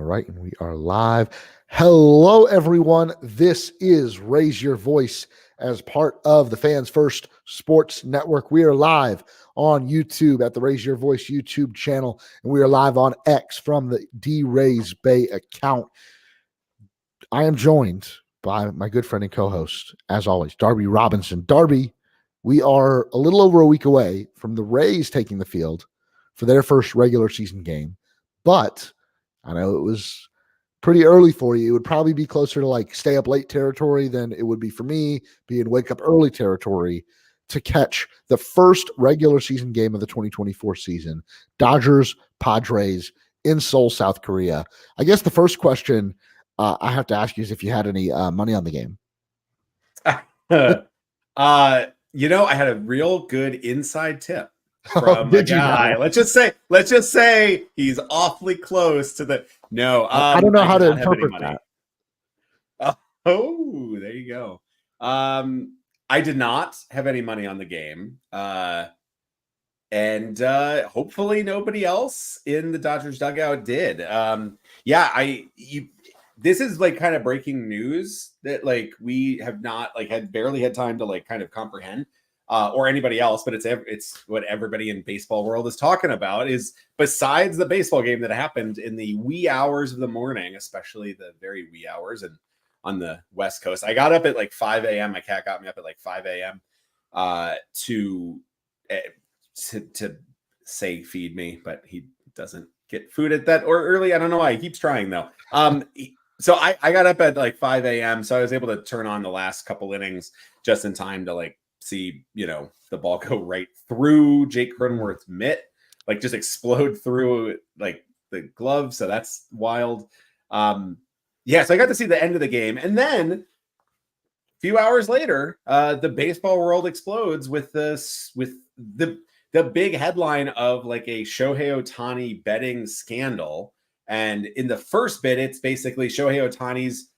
right, and we are live. Hello, everyone. This is Raise Your Voice as part of the Fans First Sports Network. We are live on YouTube at the Raise Your Voice YouTube channel, and we are live on X from the D-Rays Bay account. I am joined by my good friend and co-host, as always, Darby Robinson. Darby, we are a little over a week away from the Rays taking the field for their first regular season game, but I know it was pretty early for you. It would probably be closer to like stay up late territory than it would be for me being wake up early territory to catch the first regular season game of the 2024 season. Dodgers, Padres in Seoul, South Korea. I guess the first question I have to ask you is if you had any money on the game. I had a real good inside tip from a guy. Let's just say he's awfully close to the I don't know how to interpret that. Oh, there you go. I did not have any money on the game. And hopefully nobody else in the Dodgers dugout did. This is like kind of breaking news that like we have not like had barely had time to like kind of comprehend. Or anybody else, but it's what everybody in baseball world is talking about is besides the baseball game that happened in the wee hours of the morning, especially the very wee hours and on the West Coast. I got up at like 5 a.m. My cat got me up at like 5 a.m. To say feed me, but he doesn't get food at that or early. I don't know why. He keeps trying though. So I got up at like 5 a.m. So I was able to turn on the last couple innings just in time to like see, the ball go right through Jake Cronenworth's mitt, like just explode through like the glove. So that's wild. So I got to see the end of the game. And then a few hours later, the baseball world explodes with the big headline of like a Shohei Ohtani betting scandal. And in the first bit, it's basically Shohei Ohtani's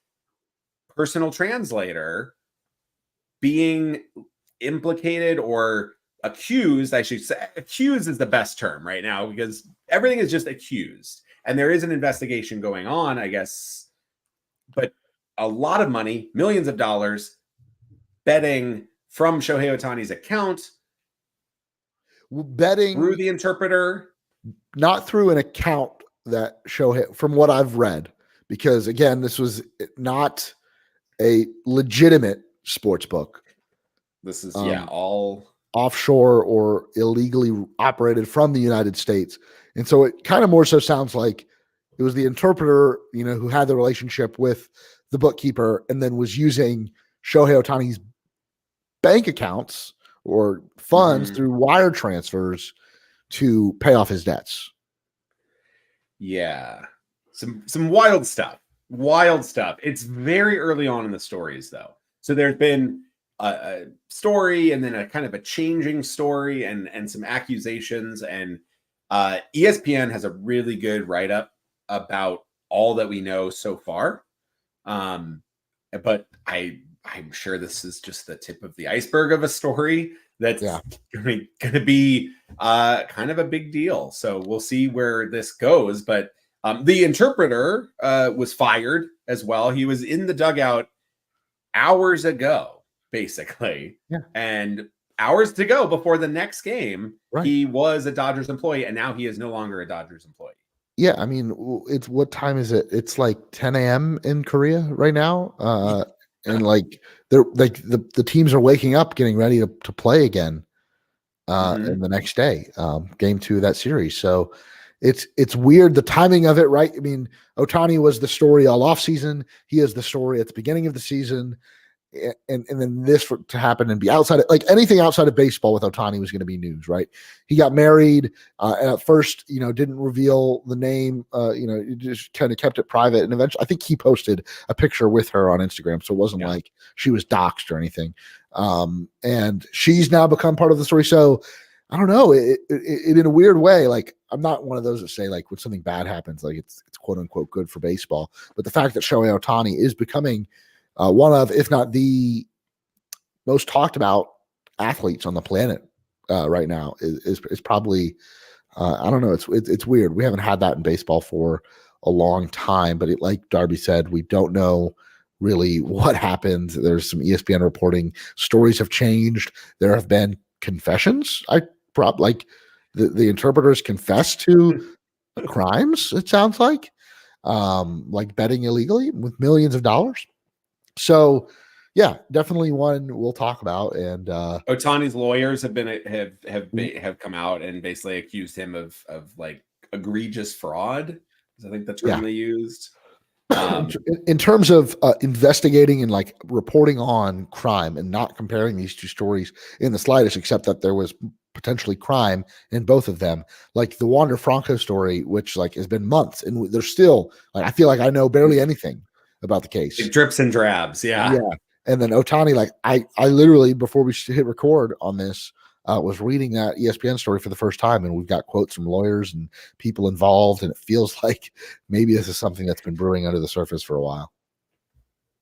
personal translator being implicated or accused. I should say accused is the best term right now because everything is just accused and there is an investigation going on, I guess, but a lot of money, millions of dollars betting from Shohei Ohtani's account, betting through the interpreter, not through an account that Shohei, from what I've read, because again, this was not a legitimate sports book. This is all offshore or illegally operated from the United States. And so it kind of more so sounds like it was the interpreter, who had the relationship with the bookkeeper and then was using Shohei Ohtani's bank accounts or funds through wire transfers to pay off his debts. Yeah. Some wild stuff. It's very early on in the stories though. So there's been a story and then a kind of a changing story and some accusations, and ESPN has a really good write-up about all that we know so far. But I'm sure this is just the tip of the iceberg of a story that's going to be kind of a big deal. So we'll see where this goes. But the interpreter was fired as well. He was in the dugout hours ago, basically, and hours to go before the next game. Right. He was a Dodgers employee, and now he is no longer a Dodgers employee. Yeah, I mean, it's what time is it? It's like 10 a.m. in Korea right now, and like they're like the teams are waking up, getting ready to play again in the next day, game 2 of that series. So it's weird the timing of it, right? I mean, Ohtani was the story all off season. He is the story at the beginning of the season. And then this to happen and be outside of, like anything outside of baseball with Ohtani was going to be news, right? He got married and at first, didn't reveal the name, he just kind of kept it private. And eventually I think he posted a picture with her on Instagram. So it wasn't like she was doxxed or anything. And she's now become part of the story. So I don't know, it in a weird way, like I'm not one of those that say like when something bad happens, like it's quote unquote good for baseball. But the fact that Shohei Ohtani is becoming one of, if not the most talked about athletes on the planet right now is probably, I don't know. It's weird. We haven't had that in baseball for a long time. But like Darby said, we don't know really what happened. There's some ESPN reporting. Stories have changed. There have been confessions. Like the interpreters confessed to crimes, it sounds like betting illegally with millions of dollars. So yeah, definitely one we'll talk about. And Otani's lawyers have come out and basically accused him of like egregious fraud. I think the term they used. In terms of investigating and like reporting on crime and not comparing these two stories in the slightest, except that there was potentially crime in both of them, like the Wander Franco story, which like has been months and there's still like, I feel like I know barely anything about the case. It drips and drabs. Yeah. And then Otani, like I literally, before we hit record on this, was reading that ESPN story for the first time, and we've got quotes from lawyers and people involved, and it feels like maybe this is something that's been brewing under the surface for a while.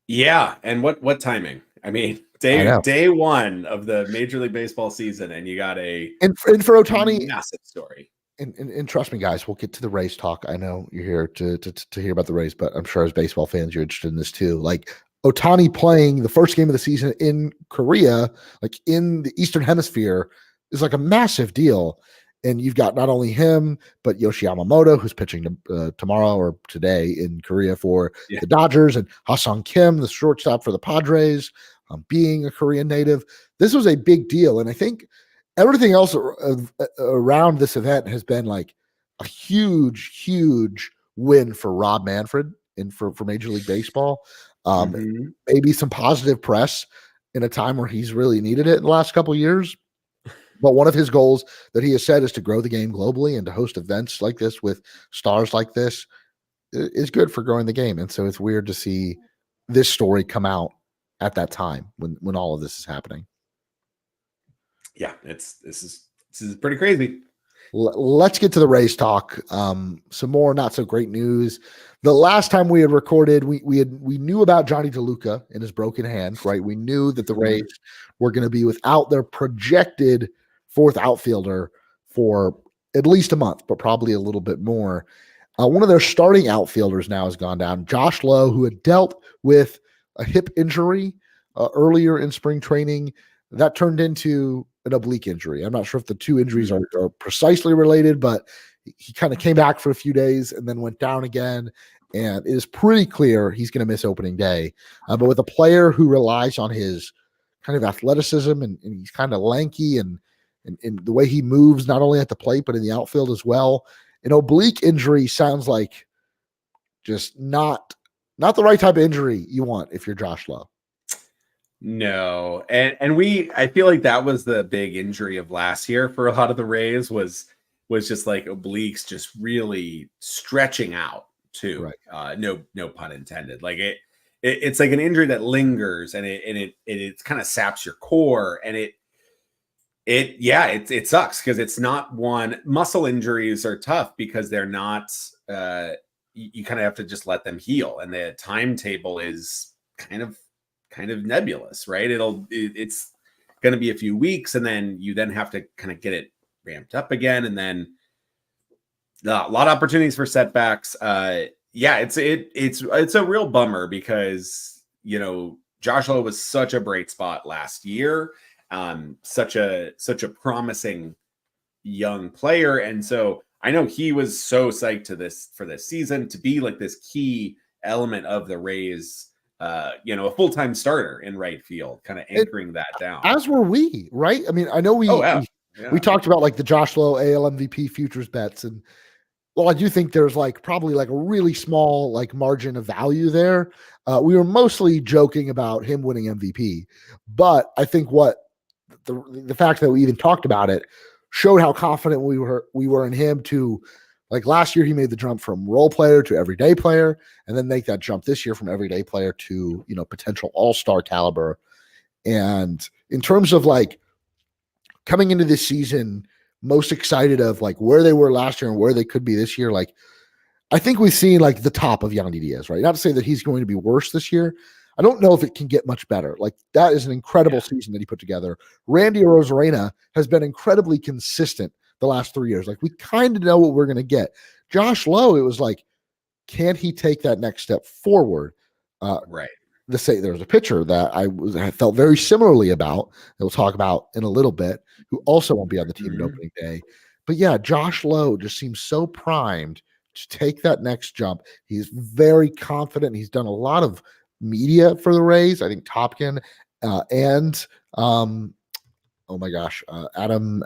Yeah, and what timing? I mean, day one of the Major League Baseball season, and you got and for Otani, massive story. And trust me, guys, we'll get to the Rays talk. I know you're here to hear about the Rays, but I'm sure as baseball fans, you're interested in this too. Like Otani playing the first game of the season in Korea, like in the Eastern Hemisphere, is like a massive deal. And you've got not only him, but Yoshi Yamamoto, who's pitching tomorrow or today in Korea for the Dodgers, and Ha-Seong Kim, the shortstop for the Padres, being a Korean native. This was a big deal. And I think everything else around this event has been like a huge, huge win for Rob Manfred and for Major League Baseball. Maybe some positive press in a time where he's really needed it in the last couple of years. But one of his goals that he has said is to grow the game globally and to host events like this with stars like this is good for growing the game. And so it's weird to see this story come out at that time when all of this is happening. Yeah, this is pretty crazy. Let's get to the Rays talk. Some more not so great news. The last time we had recorded, we knew about Johnny DeLuca and his broken hand, right? We knew that the Rays were going to be without their projected fourth outfielder for at least a month, but probably a little bit more. One of their starting outfielders now has gone down, Josh Lowe, who had dealt with a hip injury earlier in spring training. That turned into an oblique injury. I'm not sure if the two injuries are precisely related, but he kind of came back for a few days and then went down again. And it is pretty clear he's going to miss opening day. But with a player who relies on his kind of athleticism and he's kind of lanky and the way he moves, not only at the plate, but in the outfield as well, an oblique injury sounds like just not the right type of injury you want if you're Josh Lowe. No. And I feel like that was the big injury of last year for a lot of the Rays was just like obliques just really stretching out too. Right. No pun intended. Like it's like an injury that lingers and it kind of saps your core, and it sucks because it's not one. Muscle injuries are tough because they're not you kind of have to just let them heal, and the timetable is kind of nebulous, right? It's going to be a few weeks, and then you have to kind of get it ramped up again, and then a lot of opportunities for setbacks. It's a real bummer because Josh Lowe was such a bright spot last year, such a promising young player, and so I know he was so psyched for this season to be like this key element of the Rays. A full-time starter in right field, kind of anchoring that down. As were we, right? I mean, I know we talked about like the Josh Lowe AL MVP futures bets, and well, I do think there's like probably like a really small like margin of value there. We were mostly joking about him winning MVP, but I think what the fact that we even talked about it showed how confident we were in him to. Like last year, he made the jump from role player to everyday player, and then make that jump this year from everyday player to, potential all-star caliber. And in terms of like coming into this season, most excited of like where they were last year and where they could be this year. Like, I think we've seen like the top of Yandy Diaz, right? Not to say that he's going to be worse this year. I don't know if it can get much better. Like that is an incredible season that he put together. Randy Arozarena has been incredibly consistent the last 3 years. Like we kind of know what we're going to get. Josh Lowe, it was like can he take that next step forward? Right. There was a pitcher that I felt very similarly about, that we'll talk about in a little bit, who also won't be on the team at opening day. But yeah, Josh Lowe just seems so primed to take that next jump. He's very confident. He's done a lot of media for the Rays. I think Topkin and oh my gosh, Adam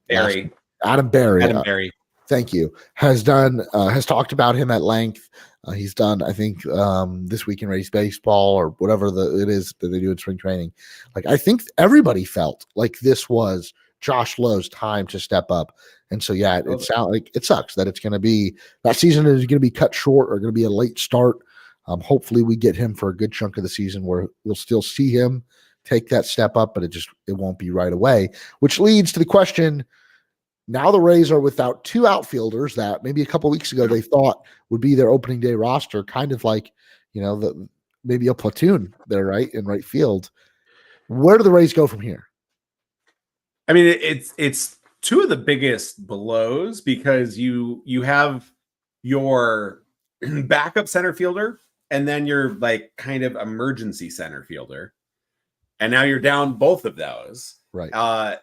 Barry. Adam Barry. Adam Barry. Thank you. Has talked about him at length. He's done, I think, This Week in Rays Baseball or whatever it is that they do in spring training. Like, I think everybody felt like this was Josh Lowe's time to step up. And so, yeah, it sounds like it sucks that it's going to be that season is going to be cut short or going to be a late start. Hopefully we get him for a good chunk of the season where we'll still see him take that step up, but it won't be right away, which leads to the question. Now the Rays are without two outfielders that maybe a couple weeks ago they thought would be their opening day roster, kind of like, maybe a platoon there, right, in right field. Where do the Rays go from here? I mean, it's two of the biggest blows because you have your backup center fielder and then your like kind of emergency center fielder, and now you're down both of those. Right.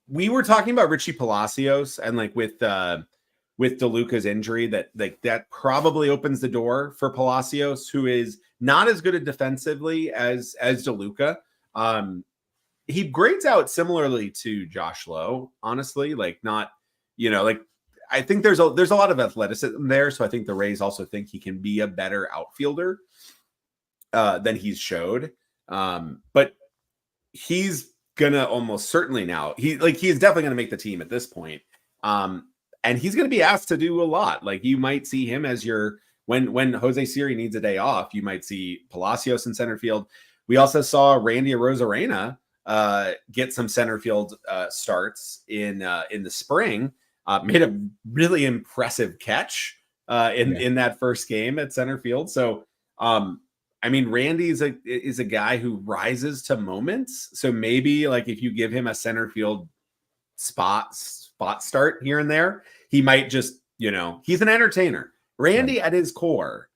We were talking about Richie Palacios and like with DeLuca's injury that probably opens the door for Palacios, who is not as good at defensively as DeLuca. He grades out similarly to Josh Lowe, honestly, like not, like I think there's a lot of athleticism there. So I think the Rays also think he can be a better outfielder than he's showed. But he's gonna almost certainly now he's definitely gonna make the team at this point. And he's gonna be asked to do a lot. Like you might see him as your when Jose Siri needs a day off, you might see Palacios in center field. We also saw Randy Arozarena get some center field starts in the spring. Made a really impressive catch in that first game at center field. So I mean, Randy is a guy who rises to moments. So maybe like if you give him a center field spot start here and there, he might just, he's an entertainer. Randy at his core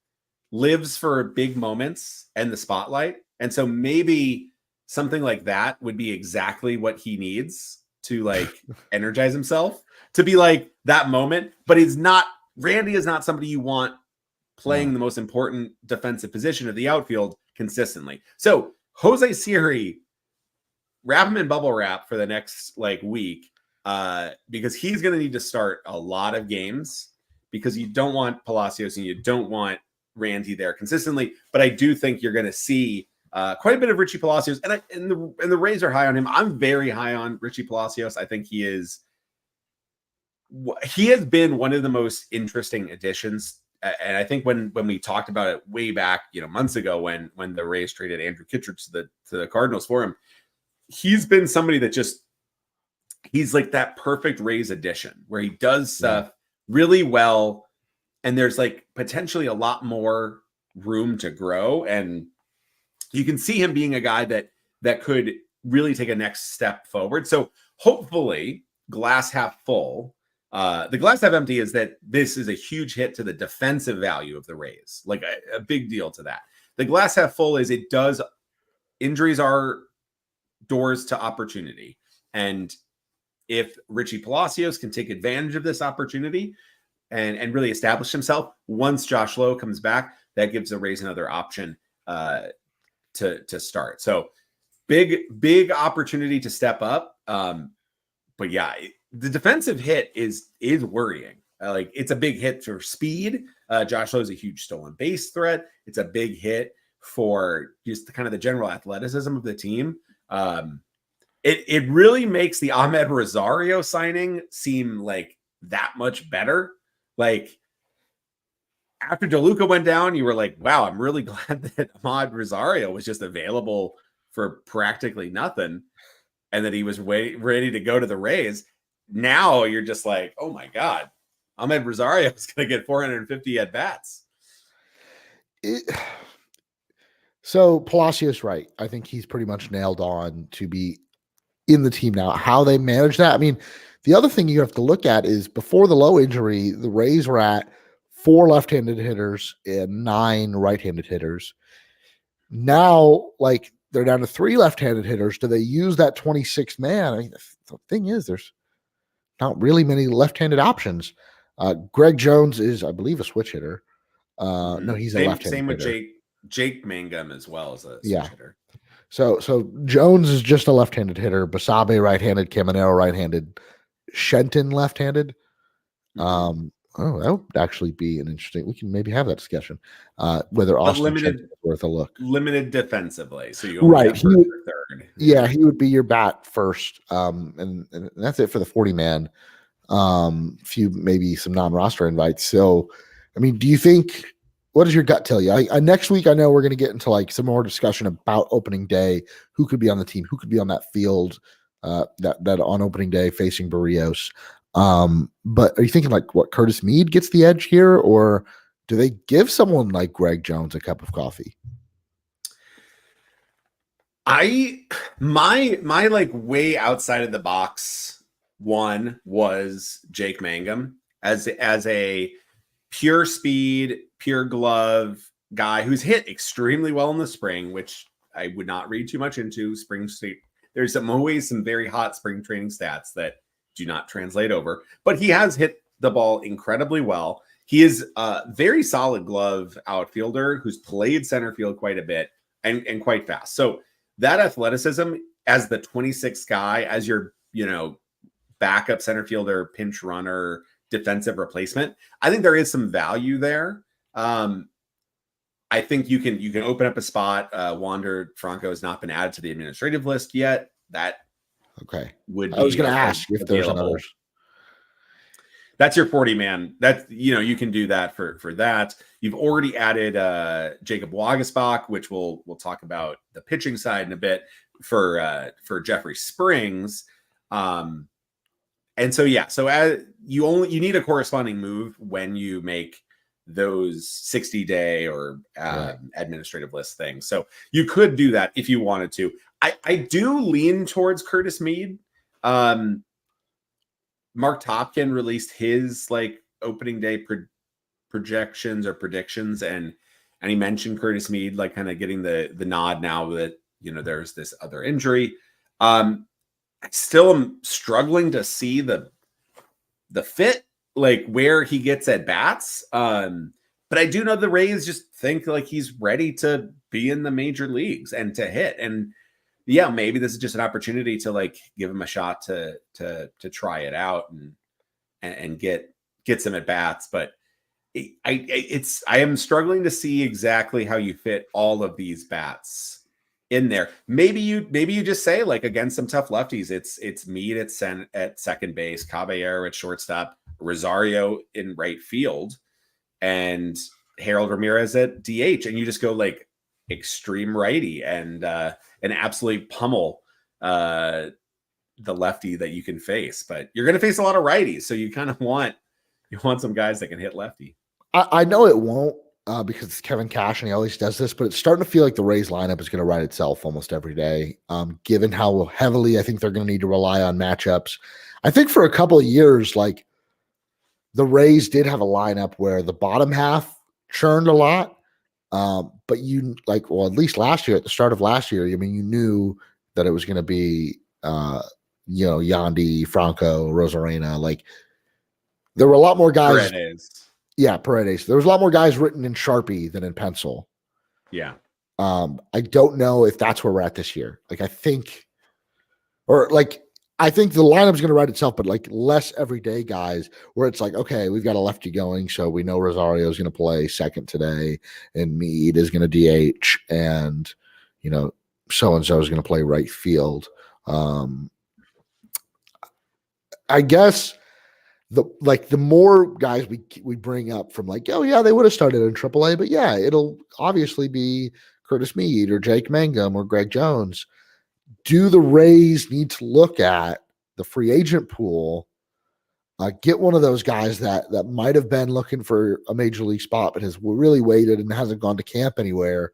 lives for big moments and the spotlight. And so maybe something like that would be exactly what he needs to like energize himself, to be like that moment. But Randy is not somebody you want playing the most important defensive position of the outfield consistently. So Jose Siri, wrap him in bubble wrap for the next like week, because he's going to need to start a lot of games, because you don't want Palacios and you don't want Randy there consistently. But I do think you're going to see quite a bit of Richie Palacios, and the Rays are high on him. I'm very high on Richie Palacios. I think he has been one of the most interesting additions. And I think when we talked about it way back, months ago, when the Rays traded Andrew Kittredge to the Cardinals for him, he's been somebody that he's like that perfect Rays addition where he does stuff really well, and there's like potentially a lot more room to grow, and you can see him being a guy that could really take a next step forward. So hopefully, glass half full. The glass half empty is that this is a huge hit to the defensive value of the Rays, like a big deal to that. The glass half full is injuries are doors to opportunity. And if Richie Palacios can take advantage of this opportunity and really establish himself, once Josh Lowe comes back, that gives the Rays another option to start. So big opportunity to step up. But yeah, the defensive hit is worrying. Like it's a big hit for speed. Josh Lowe is a huge stolen base threat. It's a big hit for just kind of the general athleticism of the team. It really makes the Ahmed Rosario signing seem like that much better. Like after DeLuca went down, you were like, wow, I'm really glad that Ahmed Rosario was just available for practically nothing, and that he was ready to go to the Rays. Now you're just like, oh my God, Ahmed Rosario is going to get 450 at bats. So Palacios, right? I think he's pretty much nailed on to be in the team now. How they manage that? I mean, the other thing you have to look at is before the Lowe injury, the Rays were at 4 left-handed hitters and 9 right-handed hitters. Now, like, they're down to 3 left-handed hitters. Do they use that 26th man? I mean, the thing is, there's not really many left-handed options. Greg Jones is, I believe, a switch hitter. No, he's a left-handed same with hitter. Jake Mangum as well as a switch Yeah. hitter. So Jones is just a left-handed hitter. Basabe right-handed. Caminero right-handed. Shenton left-handed. Mhm. That would actually be an interesting. We can maybe have that discussion. Whether But Austin limited Shenton is worth a look. limited defensively, so you only Right. have first or third. Yeah, he would be your bat first. And that's it for the 40 man. Few maybe some non-roster invites. So, I mean, do you think? What does your gut tell you? Next week, I know we're going to get into like some more discussion about opening day. Who could be on the team? Who could be on that field? That on opening day facing Barrios. But are you thinking like what Curtis Mead gets the edge here, or do they give someone like Greg Jones a cup of coffee? My like way outside of the box one was Jake Mangum as a pure speed, pure glove guy who's hit extremely well in the spring, which I would not read too much into. Spring state, there's always some very hot spring training stats that do not translate over, but he has hit the ball incredibly well. He is a very solid glove outfielder who's played center field quite a bit and quite fast. So that athleticism as the 26th guy, as your, backup center fielder, pinch runner, defensive replacement, I think there is some value there. I think you can open up a spot. Wander Franco has not been added to the administrative list yet. That would be, I was going to ask if there's another. That's your 40 man. That you can do that for that. You've already added Jacob Wagesbach, which we'll talk about the pitching side in a bit for Jeffrey Springs. And so as you need a corresponding move when you make those 60-day or administrative list things. So you could do that if you wanted to. I do lean towards Curtis Mead. Mark Topkin released his like opening day projections or predictions, and he mentioned Curtis Mead like kind of getting the nod now that there's this other injury. I still am struggling to see the fit, like where he gets at bats. But I do know the Rays just think like he's ready to be in the major leagues and to hit. And yeah, maybe this is just an opportunity to like give him a shot to try it out and get some at bats. But I am struggling to see exactly how you fit all of these bats in there. Maybe you just say like against some tough lefties, it's Mead at second base, Caballero at shortstop, Rosario in right field, and Harold Ramirez at DH, and you just go like extreme righty and absolutely pummel the lefty that you can face. But you're going to face a lot of righties, so you kind of want some guys that can hit lefty. I know it won't because it's Kevin Cash and he always does this, but it's starting to feel like the Rays lineup is going to write itself almost every day, given how heavily I think they're going to need to rely on matchups. I think for a couple of years, like the Rays did have a lineup where the bottom half churned a lot. But at least last year, at the start of last year, I mean, you knew that it was going to be, Yandy, Franco, Rosarena. Like there were a lot more guys. Paredes. Yeah, Paredes. There was a lot more guys written in Sharpie than in pencil. Yeah. I don't know if that's where we're at this year. Like I think the lineup's going to write itself, but like less everyday guys where it's like, okay, we've got a lefty going. So we know Rosario is going to play second today and Mead is going to DH and, so-and-so is going to play right field. I guess the more guys we bring up from like, oh yeah, they would have started in AAA, but yeah, it'll obviously be Curtis Mead or Jake Mangum or Greg Jones. Do the Rays need to look at the free agent pool, get one of those guys that might have been looking for a major league spot, but has really waited and hasn't gone to camp anywhere,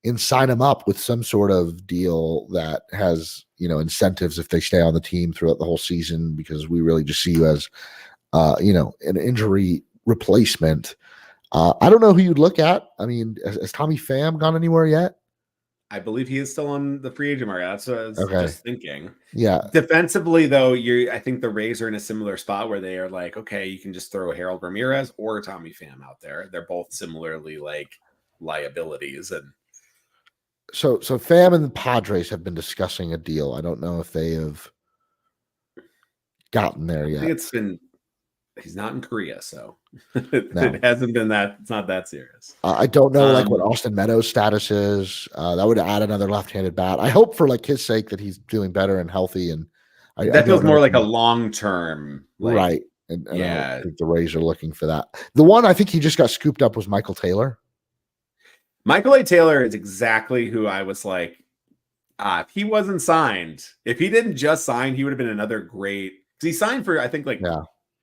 and sign them up with some sort of deal that has, incentives if they stay on the team throughout the whole season, because we really just see you as, an injury replacement. I don't know who you'd look at. I mean, has Tommy Pham gone anywhere yet? I believe he is still on the free agent market. That's what I was Okay. just thinking. Yeah. Defensively, though, I think the Rays are in a similar spot where they are like, okay, you can just throw Harold Ramirez or Tommy Pham out there. They're both similarly like liabilities. And so Pham and the Padres have been discussing a deal. I don't know if they have gotten there yet. I think he's not in Korea, so it hasn't been that. It's not that serious. I don't know like what Austin Meadows' status is. That would add another left-handed bat. I hope for like his sake that he's doing better and healthy. And that feels more like a long-term, right? And yeah, I think the Rays are looking for that. The one I think he just got scooped up was Michael Taylor. Michael A. Taylor is exactly who I was like. If he wasn't signed, if he didn't just sign, he would have been another great. Because he signed for, I think,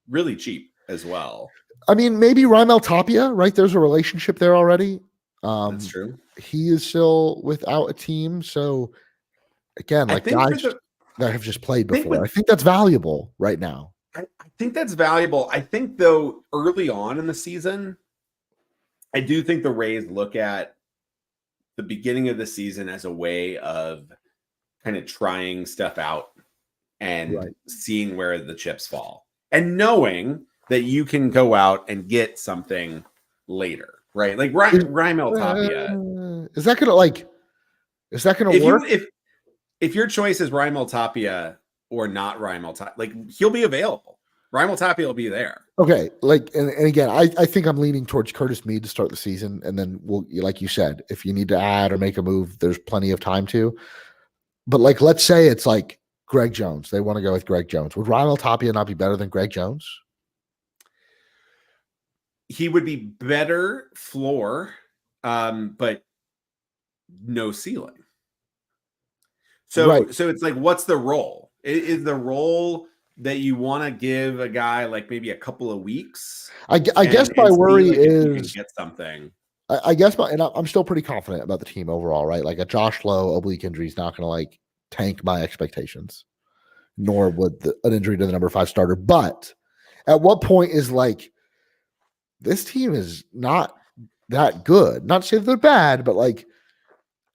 really cheap as well. I mean, maybe Raimel Tapia, right? There's a relationship there already. That's true. He is still without a team. So, again, like guys that have just played before, I think that's valuable right now. I think that's valuable. I think, though, early on in the season, I do think the Rays look at the beginning of the season as a way of kind of trying stuff out and seeing where the chips fall and knowing that you can go out and get something later, right? Like Raimel Tapia. Is that gonna work? If your choice is Raimel Tapia or not Raimel Tapia, like he'll be available. Raimel Tapia will be there. Okay, like and again, I think I'm leaning towards Curtis Mead to start the season, and then like you said, if you need to add or make a move, there's plenty of time to. But like, let's say it's like Greg Jones. They want to go with Greg Jones. Would Raimel Tapia not be better than Greg Jones? He would be better floor, but no ceiling. So it's like, what's the role? Is the role that you want to give a guy like maybe a couple of weeks? I guess my worry is get something. I guess I'm still pretty confident about the team overall, right? Like a Josh Lowe oblique injury is not going to like tank my expectations, nor would an injury to the number 5 starter. But at what point is like this team is not that good? Not to say they're bad, but like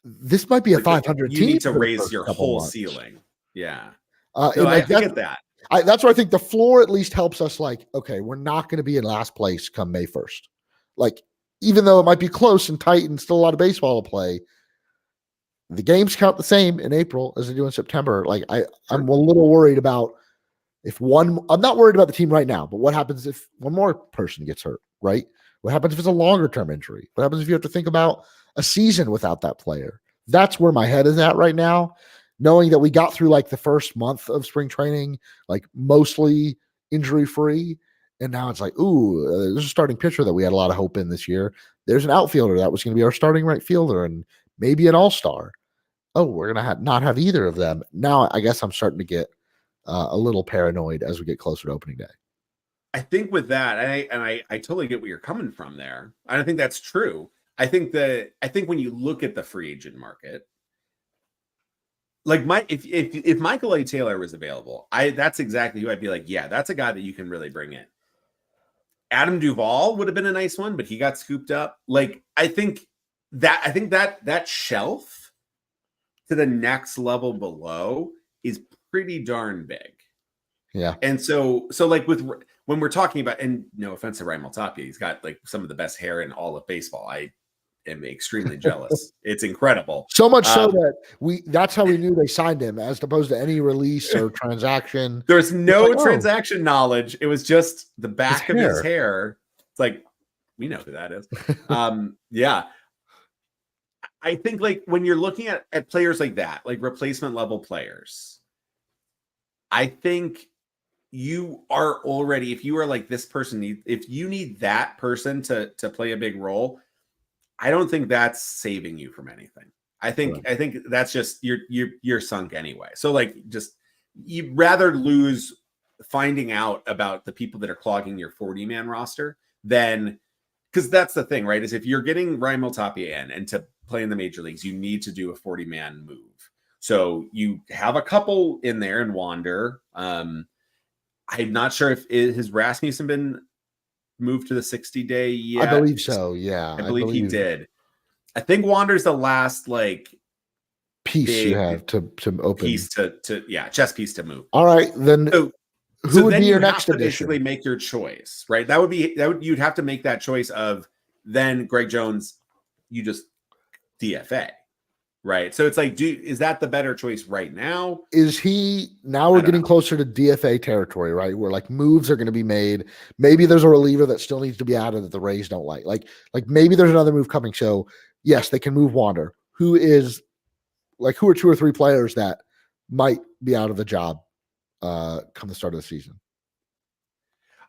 this might be a 500 team. You need to raise your whole ceiling. Yeah. And I get that. That's where I think the floor at least helps us. Like, okay, we're not going to be in last place come May 1st. Like, even though it might be close and tight and still a lot of baseball to play, the games count the same in April as they do in September. Like, I'm a little worried about I'm not worried about the team right now, but what happens if one more person gets hurt, right? What happens if it's a longer term injury? What happens if you have to think about a season without that player? That's where my head is at right now. Knowing that we got through like the first month of spring training, like mostly injury free. And now it's like, there's a starting pitcher that we had a lot of hope in this year. There's an outfielder that was going to be our starting right fielder and maybe an all-star. Oh, we're going to not have either of them. Now I guess I'm starting to get a little paranoid as we get closer to opening day. I think with that, I totally get where you're coming from there. I think that's true. I think when you look at the free agent market, like if Michael A. Taylor was available, that's exactly who I'd be like, yeah, that's a guy that you can really bring in. Adam Duvall would have been a nice one, but he got scooped up. Like I think that shelf to the next level below is pretty darn big. Yeah. And so like when we're talking about, and no offense to Raimel Tapia, he's got like some of the best hair in all of baseball. I am extremely jealous. It's incredible. So much so that that's how we knew they signed him, as opposed to any release or transaction. There's no transaction knowledge. It was just the back of his hair. It's like, we know who that is. Yeah. I think like when you're looking at players like that, like replacement level players, I think you are already, if you are like this person, if you need that person to play a big role, I don't think that's saving you from anything. I think that's just you're sunk anyway. So like just you'd rather lose finding out about the people that are clogging your 40-man roster than, because that's the thing, right? Is if you're getting Raimel Tapia in and to play in the major leagues, you need to do a 40-man move. So you have a couple in there and Wander. I'm not sure if has Rasmussen been move to the 60-day yet? I believe so. Yeah, I believe he did. I think Wander's the last like piece you have to open piece to chess piece to move. All right, then who would be your next addition? Basically make your choice, right? You'd have to make that choice of then Greg Jones, you just DFA, right? So it's like, is that the better choice right now? Is he now? We're getting closer to DFA territory, right? Where like moves are going to be made. Maybe there's a reliever that still needs to be added that the Rays don't like. Like maybe there's another move coming. So yes, they can move Wander. Who are 2 or 3 players that might be out of the job come the start of the season?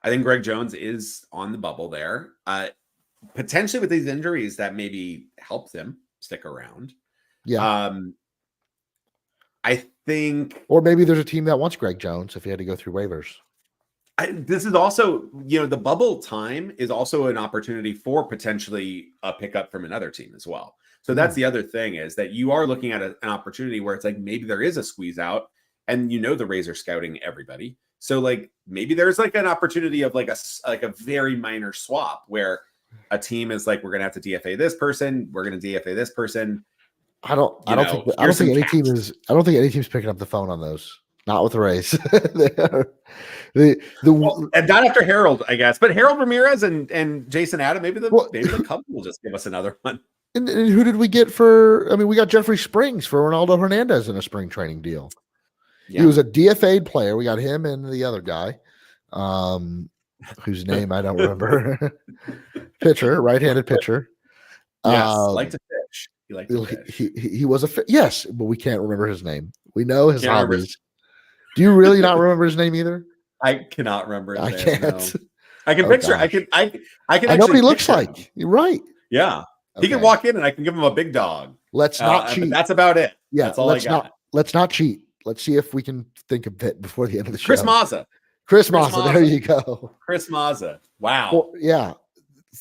I think Greg Jones is on the bubble there. Potentially with these injuries that maybe helps him stick around. Yeah. I think, or maybe there's a team that wants Greg Jones if he had to go through waivers. This is also, the bubble time is also an opportunity for potentially a pickup from another team as well. So that's the other thing, is that you are looking at an opportunity where it's like maybe there is a squeeze out, and the Rays are scouting everybody. So like maybe there's like an opportunity of like a very minor swap where a team is like, we're gonna have to DFA this person, we're gonna DFA this person. I don't think any team's picking up the phone on those. Not with the Rays. And not after Harold, I guess. But Harold Ramirez and Jason Adam, maybe the Cubs will just give us another one. And who did we get for? I mean, we got Jeffrey Springs for Ronaldo Hernandez in a spring training deal. Yeah. He was a DFA'd player. We got him and the other guy, whose name I don't remember. Pitcher, right-handed pitcher. Yes, like to pitch. He liked to pitch. He was yes, but we can't remember his name. We know his hobbies. Do you really not remember his name either? I cannot remember. I can't. No. I can picture. Gosh. I can. I know what he looks like. You're right. Yeah, he can walk in and I can give him a big dog. Let's not cheat. That's about it. Yeah, that's all I got. Let's not cheat. Let's see if we can think of it before the end of the show. Chris Mazza. There you go. Chris Mazza. Wow. Well, yeah.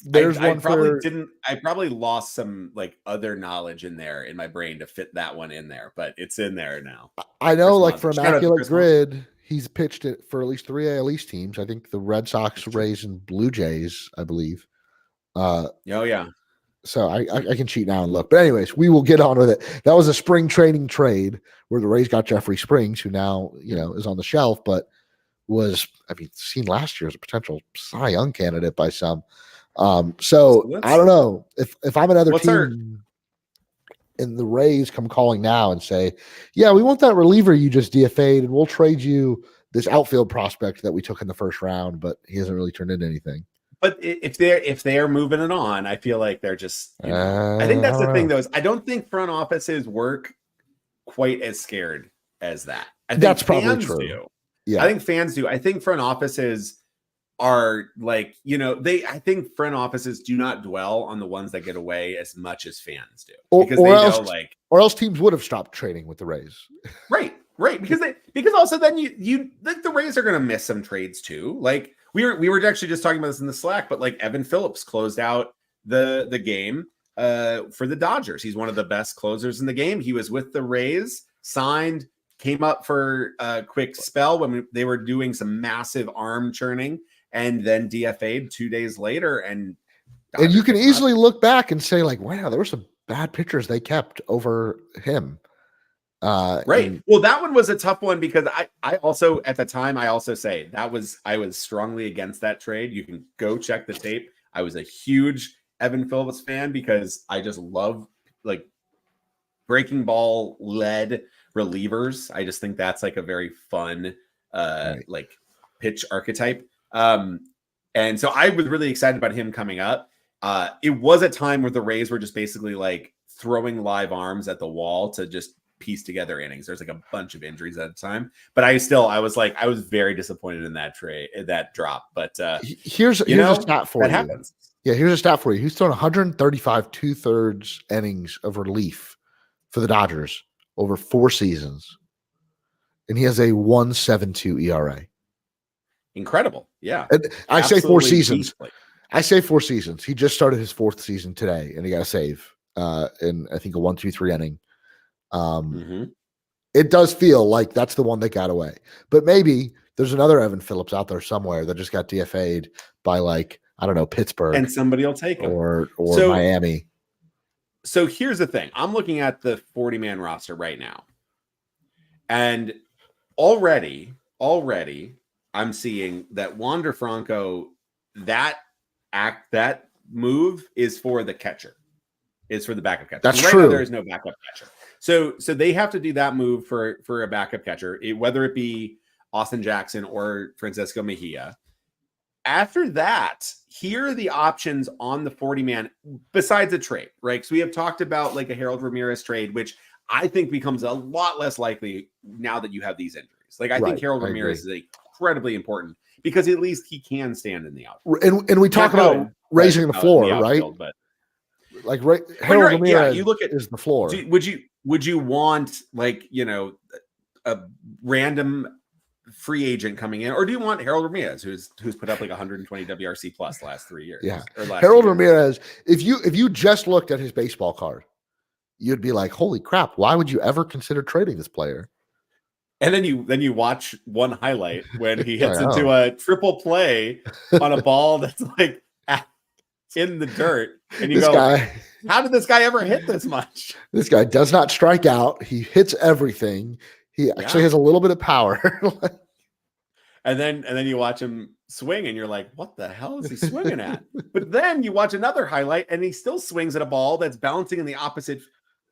There's I probably lost some like other knowledge in there in my brain to fit that one in there, but it's in there now. I know, like for Immaculate Grid, he's pitched it for at least 3 AL East teams. I think the Red Sox, Rays, and Blue Jays, I believe. Oh yeah. So I can cheat now and look. But anyways, we will get on with it. That was a spring training trade where the Rays got Jeffrey Springs, who now is on the shelf, but was seen last year as a potential Cy Young candidate by some. So I don't know if I'm another team and the Rays come calling now and say, yeah, we want that reliever you just DFA'd and we'll trade you this outfield prospect that we took in the first round, but he hasn't really turned into anything. But if they're moving it on, I feel like they're just, I think that's the thing though, is I don't think front offices work quite as scared as that. I think that's probably true. Do. Yeah. I think fans do. I think front offices are like, I think front offices do not dwell on the ones that get away as much as fans do. Or else teams would have stopped trading with the Rays. Right. Because also then you like the Rays are going to miss some trades too. Like we were actually just talking about this in the Slack, but like Evan Phillips closed out the game for the Dodgers. He's one of the best closers in the game. He was with the Rays, signed, came up for a quick spell when they were doing some massive arm churning, and then DFA'd 2 days later. And you can easily look back and say, like, wow, there were some bad pitchers they kept over him. Right. Well, that one was a tough one because I also, at the time, I was strongly against that trade. You can go check the tape. I was a huge Evan Phillips fan because I just love like breaking ball led relievers. I just think that's like a very fun, like pitch archetype. And so I was really excited about him coming up. It was a time where the Rays were just basically like throwing live arms at the wall to just piece together innings. There's like a bunch of injuries at the time, but I was very disappointed in that that drop. But here's a stat for you. Happens. Yeah, here's a stat for you. He's thrown 135 2/3 innings of relief for the Dodgers over 4 seasons, and he has a 1.72 ERA. Incredible. Yeah. And I say 4 seasons. I say 4 seasons. He just started his 4th season today, and he got a save in I think a 1-2-3 inning. It does feel like that's the one that got away, but maybe there's another Evan Phillips out there somewhere that just got DFA'd by like I don't know, Pittsburgh and somebody will take him. or So- Miami. So here's the thing. I'm looking at the 40-man roster right now. And already I'm seeing that Wander Franco, that move is for the catcher. It's for the backup catcher. That's right true. Now, there is no backup catcher. So they have to do that move for a backup catcher, whether it be Austin Jackson or Francisco Mejia. After that, here are the options on the 40-man besides a trade, right? Because we have talked about like a Harold Ramirez trade, which I think becomes a lot less likely now that you have these injuries. Like I think Harold Ramirez is incredibly important because at least he can stand in the outfield. And we talk about raising the floor, right? But like Harold Ramirez, yeah, you look at is the floor. Would you want like a random free agent coming in, or do you want Harold Ramirez, who's put up like 120 WRC plus the last 3 years? Yeah, Harold Ramirez. If you just looked at his baseball card, you'd be like, "Holy crap! Why would you ever consider trading this player?" And then you watch one highlight when he hits into a triple play on a ball that's like in the dirt, and you how did this guy ever hit this much? This guy does not strike out. He hits everything. He actually has a little bit of power. and then you watch him swing and you're like, what the hell is he swinging at? But then you watch another highlight and he still swings at a ball that's bouncing in the opposite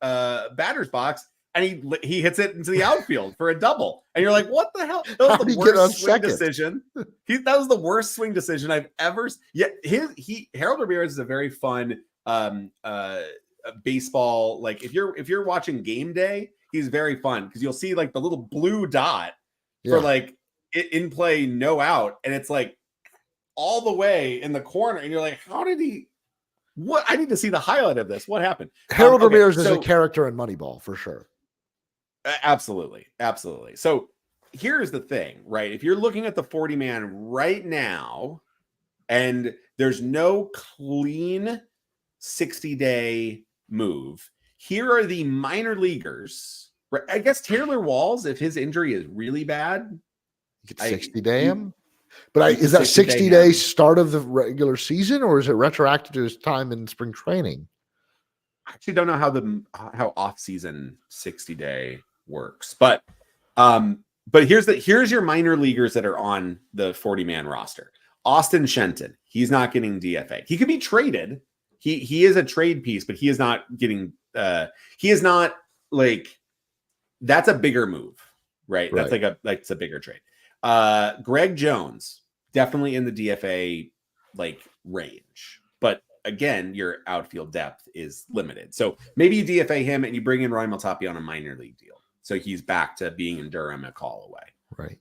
batter's box, and he hits it into the outfield for a double. And you're like, what the hell? That was the worst swing decision. That was the worst swing decision I've ever. Yeah, Harold Ramirez is a very fun baseball. Like if you're watching Game Day, he's very fun because you'll see like the little blue dot for like in play, no out, and it's like all the way in the corner, and you're like, how did he? What? I need to see the highlight of this. What happened? Harold Ramirez is a character in Moneyball for sure. Absolutely. So here's the thing, right? If you're looking at the 40-man right now, and there's no clean 60-day move, here are the minor leaguers. Right? I guess Taylor Walls, if his injury is really bad, you could 60-day him. But is that 60-day start of the regular season, or is it retroactive to his time in spring training? I actually don't know how off-season 60-day works, but here's your minor leaguers that are on the 40-man roster. Austin Shenton, he's not getting DFA. He could be traded. He is a trade piece, but he is not getting. He is not like that's a bigger move, right? That's like a bigger trade. Greg Jones, definitely in the DFA like range, but again, your outfield depth is limited. So maybe you DFA him and you bring in Ryan Maltappi on a minor league deal. So he's back to being in Durham a call away. Right.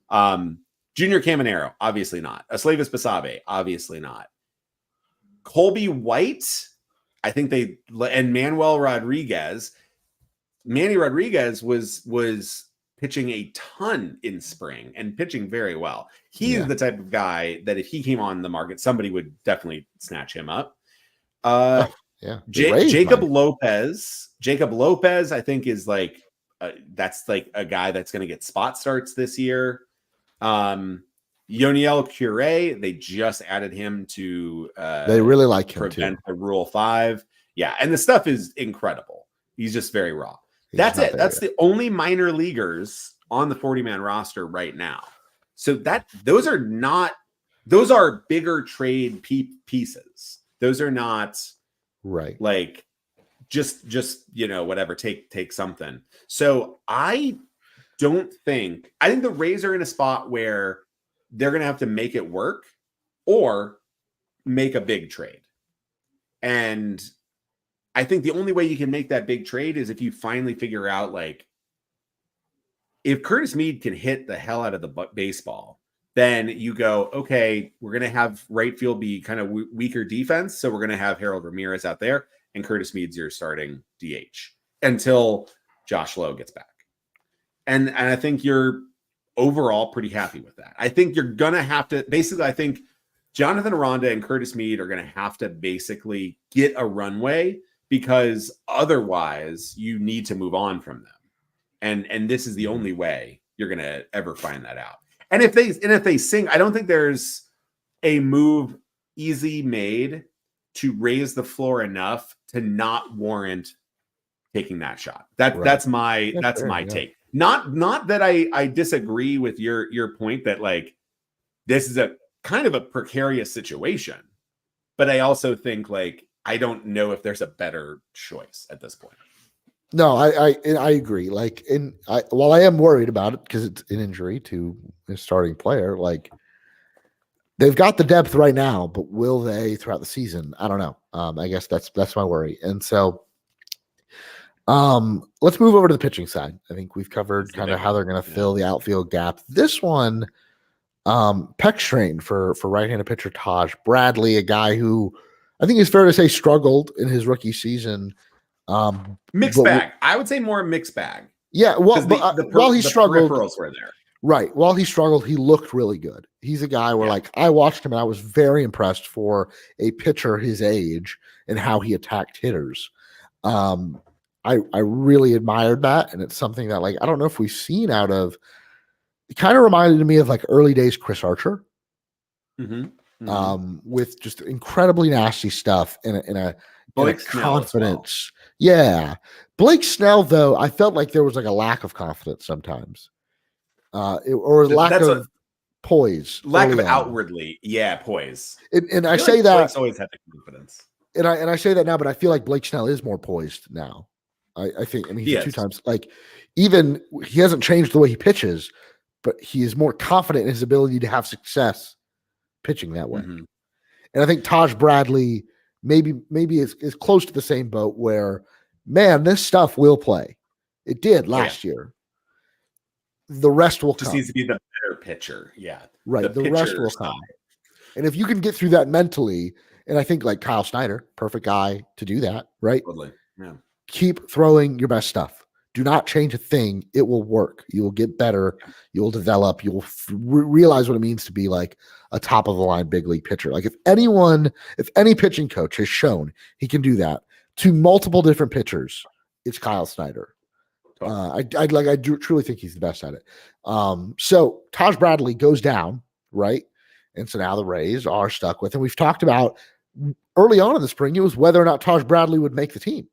Junior Caminero, obviously not. Aslavis Basabe, obviously not. Colby White, I think and Manuel Rodriguez. Manny Rodriguez was pitching a ton in spring and pitching very well. He's the type of guy that if he came on the market, somebody would definitely snatch him up. Jacob Lopez, I think is like that's like a guy that's going to get spot starts this year. Yoniel Cure, they just added him to they really like him prevent too. the Rule 5. Yeah, and the stuff is incredible. He's just very raw. That's it. That's the only minor leaguers on the 40-man roster right now. So those are bigger trade pieces. Those are not right. Like just whatever, take something. So I think the Rays are in a spot where they're going to have to make it work or make a big trade. And I think the only way you can make that big trade is if you finally figure out, like, if Curtis Mead can hit the hell out of the baseball, then you go, okay, we're going to have right field be kind of weaker defense. So we're going to have Harold Ramirez out there and Curtis Mead's your starting DH until Josh Lowe gets back. And I think you're overall pretty happy with that. I think you're going to have to basically, I think Jonathan Aranda and Curtis Mead are going to have to basically get a runway, because otherwise you need to move on from them. And this is the only way you're going to ever find that out. And if they sing, I don't think there's a move easy made to raise the floor enough to not warrant taking that shot. That's my take. Not that I disagree with your point that like this is a kind of a precarious situation, but I also think like I don't know if there's a better choice at this point. No, I agree. Like, while I am worried about it because it's an injury to a starting player, like they've got the depth right now, but will they throughout the season? I don't know. I guess that's my worry. And so, let's move over to the pitching side. I think we've covered kind of how they're going to fill the outfield gap. This one, pec strain for right-handed pitcher Taj Bradley, a guy who I think it's fair to say struggled in his rookie season. Mixed bag. I would say more mixed bag. Yeah, well, while he struggled, peripherals were there. Right. While he struggled, he looked really good. He's a guy where, like, I watched him and I was very impressed for a pitcher his age and how he attacked hitters. I really admired that, and it's something that, like, I don't know if we've seen out of. It kind of reminded me of like early days Chris Archer, with just incredibly nasty stuff in a confidence. Well. Yeah, Blake Snell, though, I felt like there was like a lack of confidence sometimes, or lack of poise, lack of outwardly, poise. And I say like that Blake's always had the confidence, and I say that now, but I feel like Blake Snell is more poised now. I think. I mean, he's 2 times like even he hasn't changed the way he pitches, but he is more confident in his ability to have success pitching that way. And I think Taj Bradley maybe is close to the same boat where, man, this stuff will play. It did last year. The rest will just come. Needs to be the better pitcher. Yeah. Right. The rest will come. And if you can get through that mentally, and I think like Kyle Snyder, perfect guy to do that, right? Totally. Yeah. Keep throwing your best stuff. Do not change a thing. It will work. You will get better. You will develop. You will realize what it means to be like a top of the line big league pitcher. Like if any pitching coach has shown he can do that to multiple different pitchers, it's Kyle Snyder. I truly think he's the best at it. So Taj Bradley goes down, right? And so now the Rays are stuck with, and we've talked about early on in the spring, it was whether or not Taj Bradley would make the team.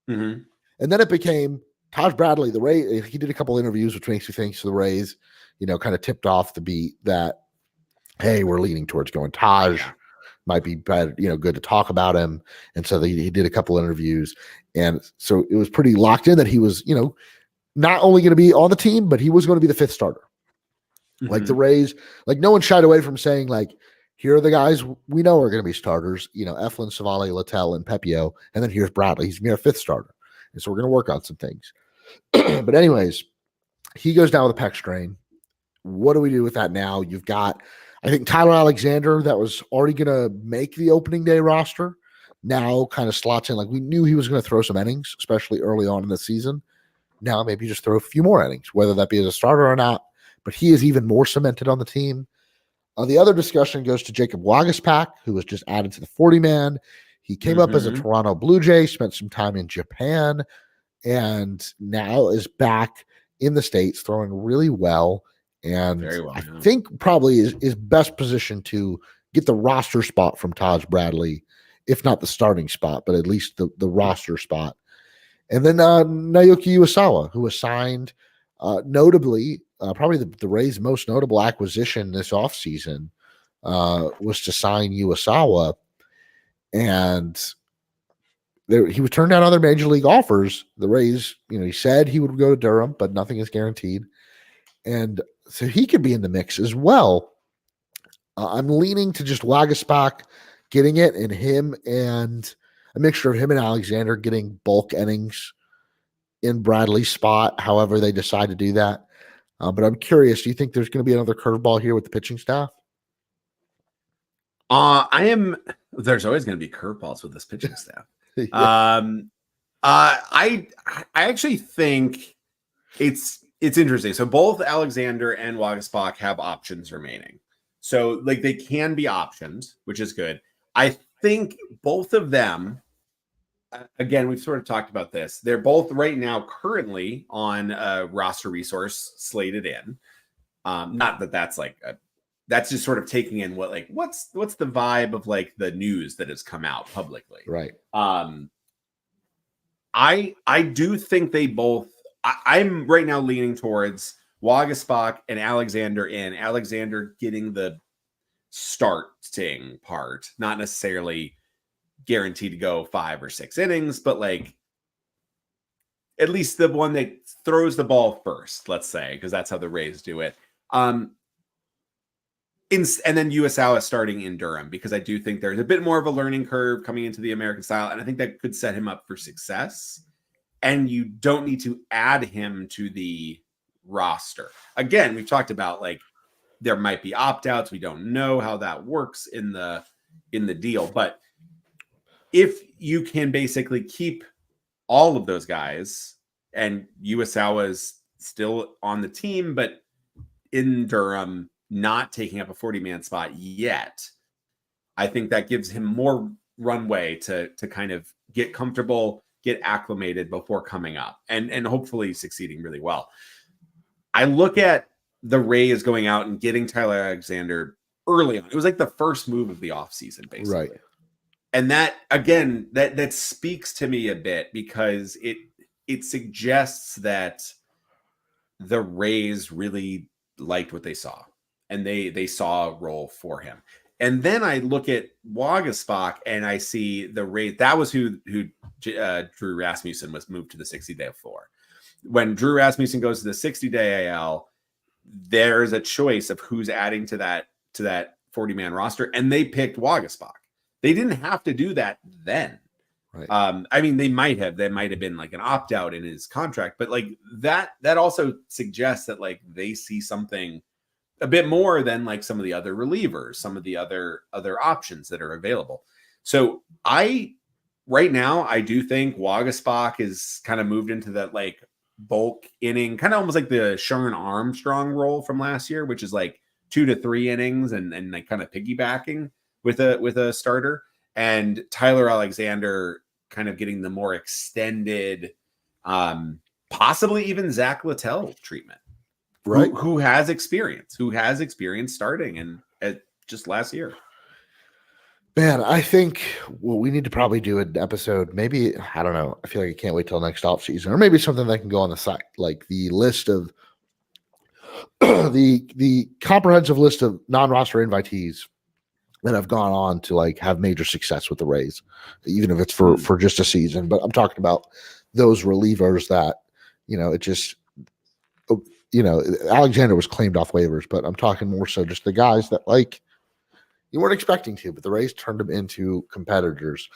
And then it became Taj Bradley, the Rays. He did a couple interviews, which makes me think the Rays, kind of tipped off the beat that, hey, we're leaning towards going Taj. Might be better, good to talk about him. And so he did a couple interviews. And so it was pretty locked in that he was, not only going to be on the team, but he was going to be the 5th starter. Like the Rays, like no one shied away from saying, like, here are the guys we know are going to be starters, Eflin, Savali, Littell, and Pepio. And then here's Bradley. He's going to be our 5th starter. And so we're going to work on some things. But anyways, he goes down with a pec strain. What do we do with that now? You've got, I think, Tyler Alexander that was already going to make the opening day roster. Now kind of slots in. Like we knew he was going to throw some innings, especially early on in the season. Now maybe just throw a few more innings, whether that be as a starter or not. But he is even more cemented on the team. The other discussion goes to Jacob Waguespack, who was just added to the 40-man. He came up as a Toronto Blue Jay, spent some time in Japan, and now is back in the States throwing really well. And very well, I think probably is best positioned to get the roster spot from Taj Bradley, if not the starting spot, but at least the roster spot. And then Naoki Iwasawa, who was signed notably, probably the Rays' most notable acquisition this offseason was to sign Iwasawa. And he would turn down other major league offers. The Rays, he said he would go to Durham, but nothing is guaranteed. And so he could be in the mix as well. I'm leaning to just Waguespack getting it, and him and a mixture of him and Alexander getting bulk innings in Bradley's spot, however they decide to do that. But I'm curious, do you think there's going to be another curveball here with the pitching staff? There's always going to be curveballs with this pitching staff. I actually think it's interesting. So both Alexander and Waguespack have options remaining. So like they can be optioned, which is good. I think both of them, again, we've sort of talked about this. They're both right now currently on a roster resource slated in. Not that that's like a that's just sort of taking in what's the vibe of like the news that has come out publicly. Right. I do think they both. I'm right now leaning towards Wagaspak and Alexander in. Alexander getting the starting part, not necessarily guaranteed to go 5 or 6 innings, but like at least the one that throws the ball first, let's say, because that's how the Rays do it. And then USAwa starting in Durham, because I do think there's a bit more of a learning curve coming into the American style, and I think that could set him up for success. And you don't need to add him to the roster. Again, we've talked about like there might be opt-outs. We don't know how that works in the deal, but if you can basically keep all of those guys and USAwa is still on the team, but in Durham, not taking up a 40-man spot yet, I think that gives him more runway to kind of get comfortable, get acclimated before coming up and hopefully succeeding really well. I look at the Rays going out and getting Tyler Alexander early on. It was like the first move of the offseason, basically. Right. And that, again, that speaks to me a bit, because it suggests that the Rays really liked what they saw, and they saw a role for him. And then I look at Wagaspak and I see the Rays. That was who Drew Rasmussen was moved to the 60-day floor. When Drew Rasmussen goes to the 60-day AL, there's a choice of who's adding to that 40-man roster, and they picked Wagaspak. They didn't have to do that then. Right. I mean, they might have been like an opt-out in his contract, but like that also suggests that like they see something a bit more than like some of the other relievers, some of the other options that are available. So right now, I do think Wagaspak is kind of moved into that like bulk inning, kind of almost like the Sherman Armstrong role from last year, which is like 2 to 3 innings and like kind of piggybacking with a starter, and Tyler Alexander kind of getting the more extended, possibly even Zach Littell treatment, right? Who has experience starting and just last year. Man, I think we need to probably do an episode. Maybe, I don't know. I feel like I can't wait till next off season, or maybe something that can go on the site, like the list of the comprehensive list of non-roster invitees that have gone on to like have major success with the Rays, even if it's for just a season. But I'm talking about those relievers that, it just, Alexander was claimed off waivers, but I'm talking more so just the guys that like you weren't expecting to, but the Rays turned them into competitors.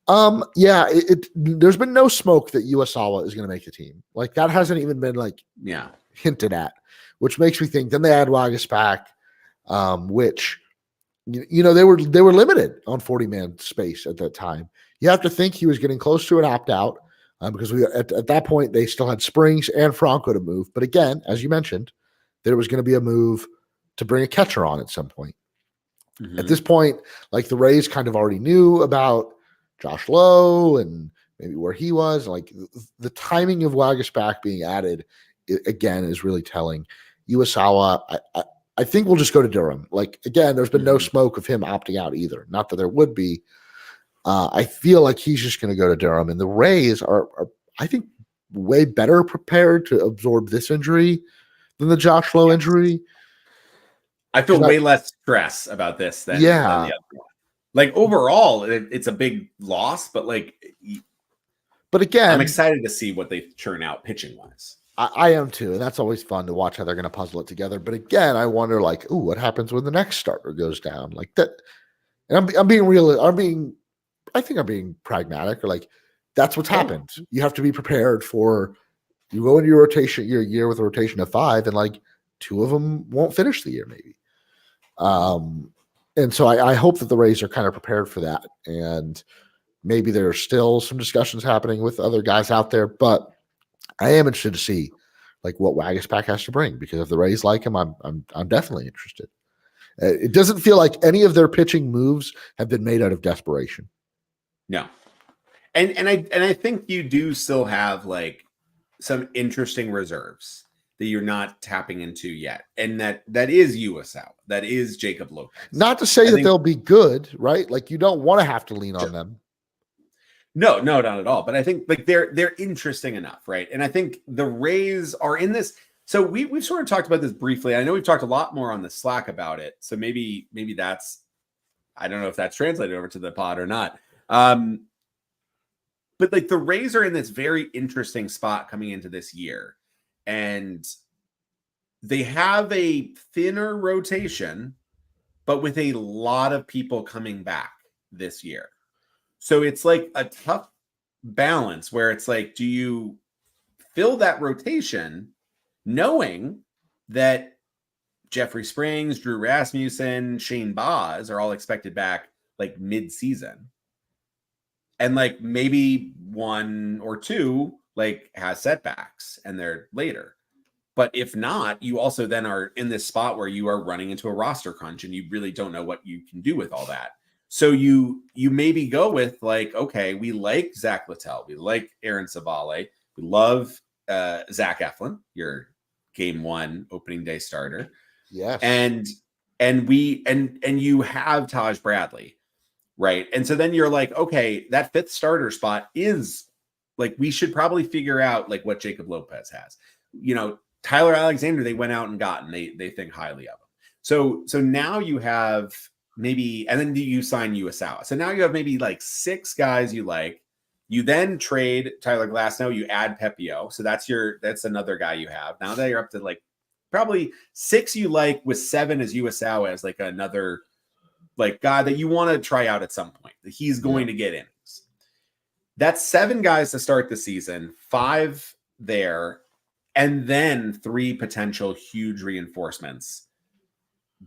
There's been no smoke that USAwa is going to make the team. Like that hasn't even been like hinted at, which makes me think. Then they add Wagaspak, which they were limited on 40-man space at that time. You have to think he was getting close to an opt-out because at that point they still had Springs and Franco to move. But again, as you mentioned, there was going to be a move to bring a catcher on at some point. Mm-hmm. At this point, like the Rays kind of already knew about Josh Lowe and maybe where he was. Like the timing of Wagaspak being added again is really telling. USAwa, I think we'll just go to Durham. Like, again, there's been no smoke of him opting out either. Not that there would be. I feel like he's just going to go to Durham. And the Rays are, I think, way better prepared to absorb this injury than the Josh Lowe injury. I feel way less stress about this than the other one. Like, overall, it's a big loss, but again, I'm excited to see what they churn out pitching-wise. I am too, and that's always fun to watch how they're going to puzzle it together. But again, I wonder, like, what happens when the next starter goes down, like that? And I'm being real. I think I'm being pragmatic. Or like, that's what's happened. You have to be prepared for. You go into your year with a rotation of 5, and like 2 of them won't finish the year, maybe. And so I hope that the Rays are kind of prepared for that, and maybe there's still some discussions happening with other guys out there, but I am interested to see like what Wagaspak has to bring, because if the Rays like him, I'm definitely interested. It doesn't feel like any of their pitching moves have been made out of desperation. No, and I think you do still have like some interesting reserves that you're not tapping into yet, and that is USL, that is Jacob Lopez. Not to say that they'll be good, right? Like you don't want to have to lean on them. No, not at all. But I think like they're interesting enough, right? And I think the Rays are in this. So we've sort of talked about this briefly. I know we've talked a lot more on the Slack about it. So maybe that's, I don't know if that's translated over to the pod or not. But like the Rays are in this very interesting spot coming into this year. And they have a thinner rotation, but with a lot of people coming back this year. So it's like a tough balance where it's like, do you fill that rotation knowing that Jeffrey Springs, Drew Rasmussen, Shane Baz are all expected back like mid-season? And like maybe one or two like has setbacks and they're later. But if not, you also then are in this spot where you are running into a roster crunch and you really don't know what you can do with all that. So you maybe go with like, okay, we like Zach Littell, we like Aaron Savale, we love Zach Eflin, your game one opening day starter. Yes. And you have Taj Bradley, right? And so then you're like, okay, that fifth starter spot is like, we should probably figure out like what Jacob Lopez has. You know, Tyler Alexander, they went out and got, and they think highly of him. So now you have maybe, and then you sign USL. So now you have maybe like 6 guys you like. You then trade Tyler Glasnow, you add Pepio. So that's another guy you have. Now that you're up to like probably 6 you like, with 7 as USL as like another like guy that you want to try out at some point, that he's going to get innings. That's 7 guys to start the season, 5 there, and then 3 potential huge reinforcements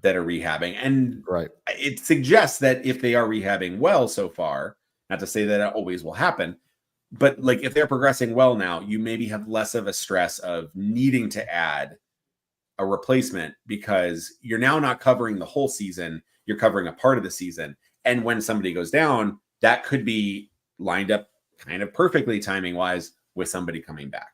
that are rehabbing. And it suggests that if they are rehabbing well so far, not to say that it always will happen, but like if they're progressing well now, you maybe have less of a stress of needing to add a replacement, because you're now not covering the whole season, you're covering a part of the season. And when somebody goes down, that could be lined up kind of perfectly timing wise with somebody coming back.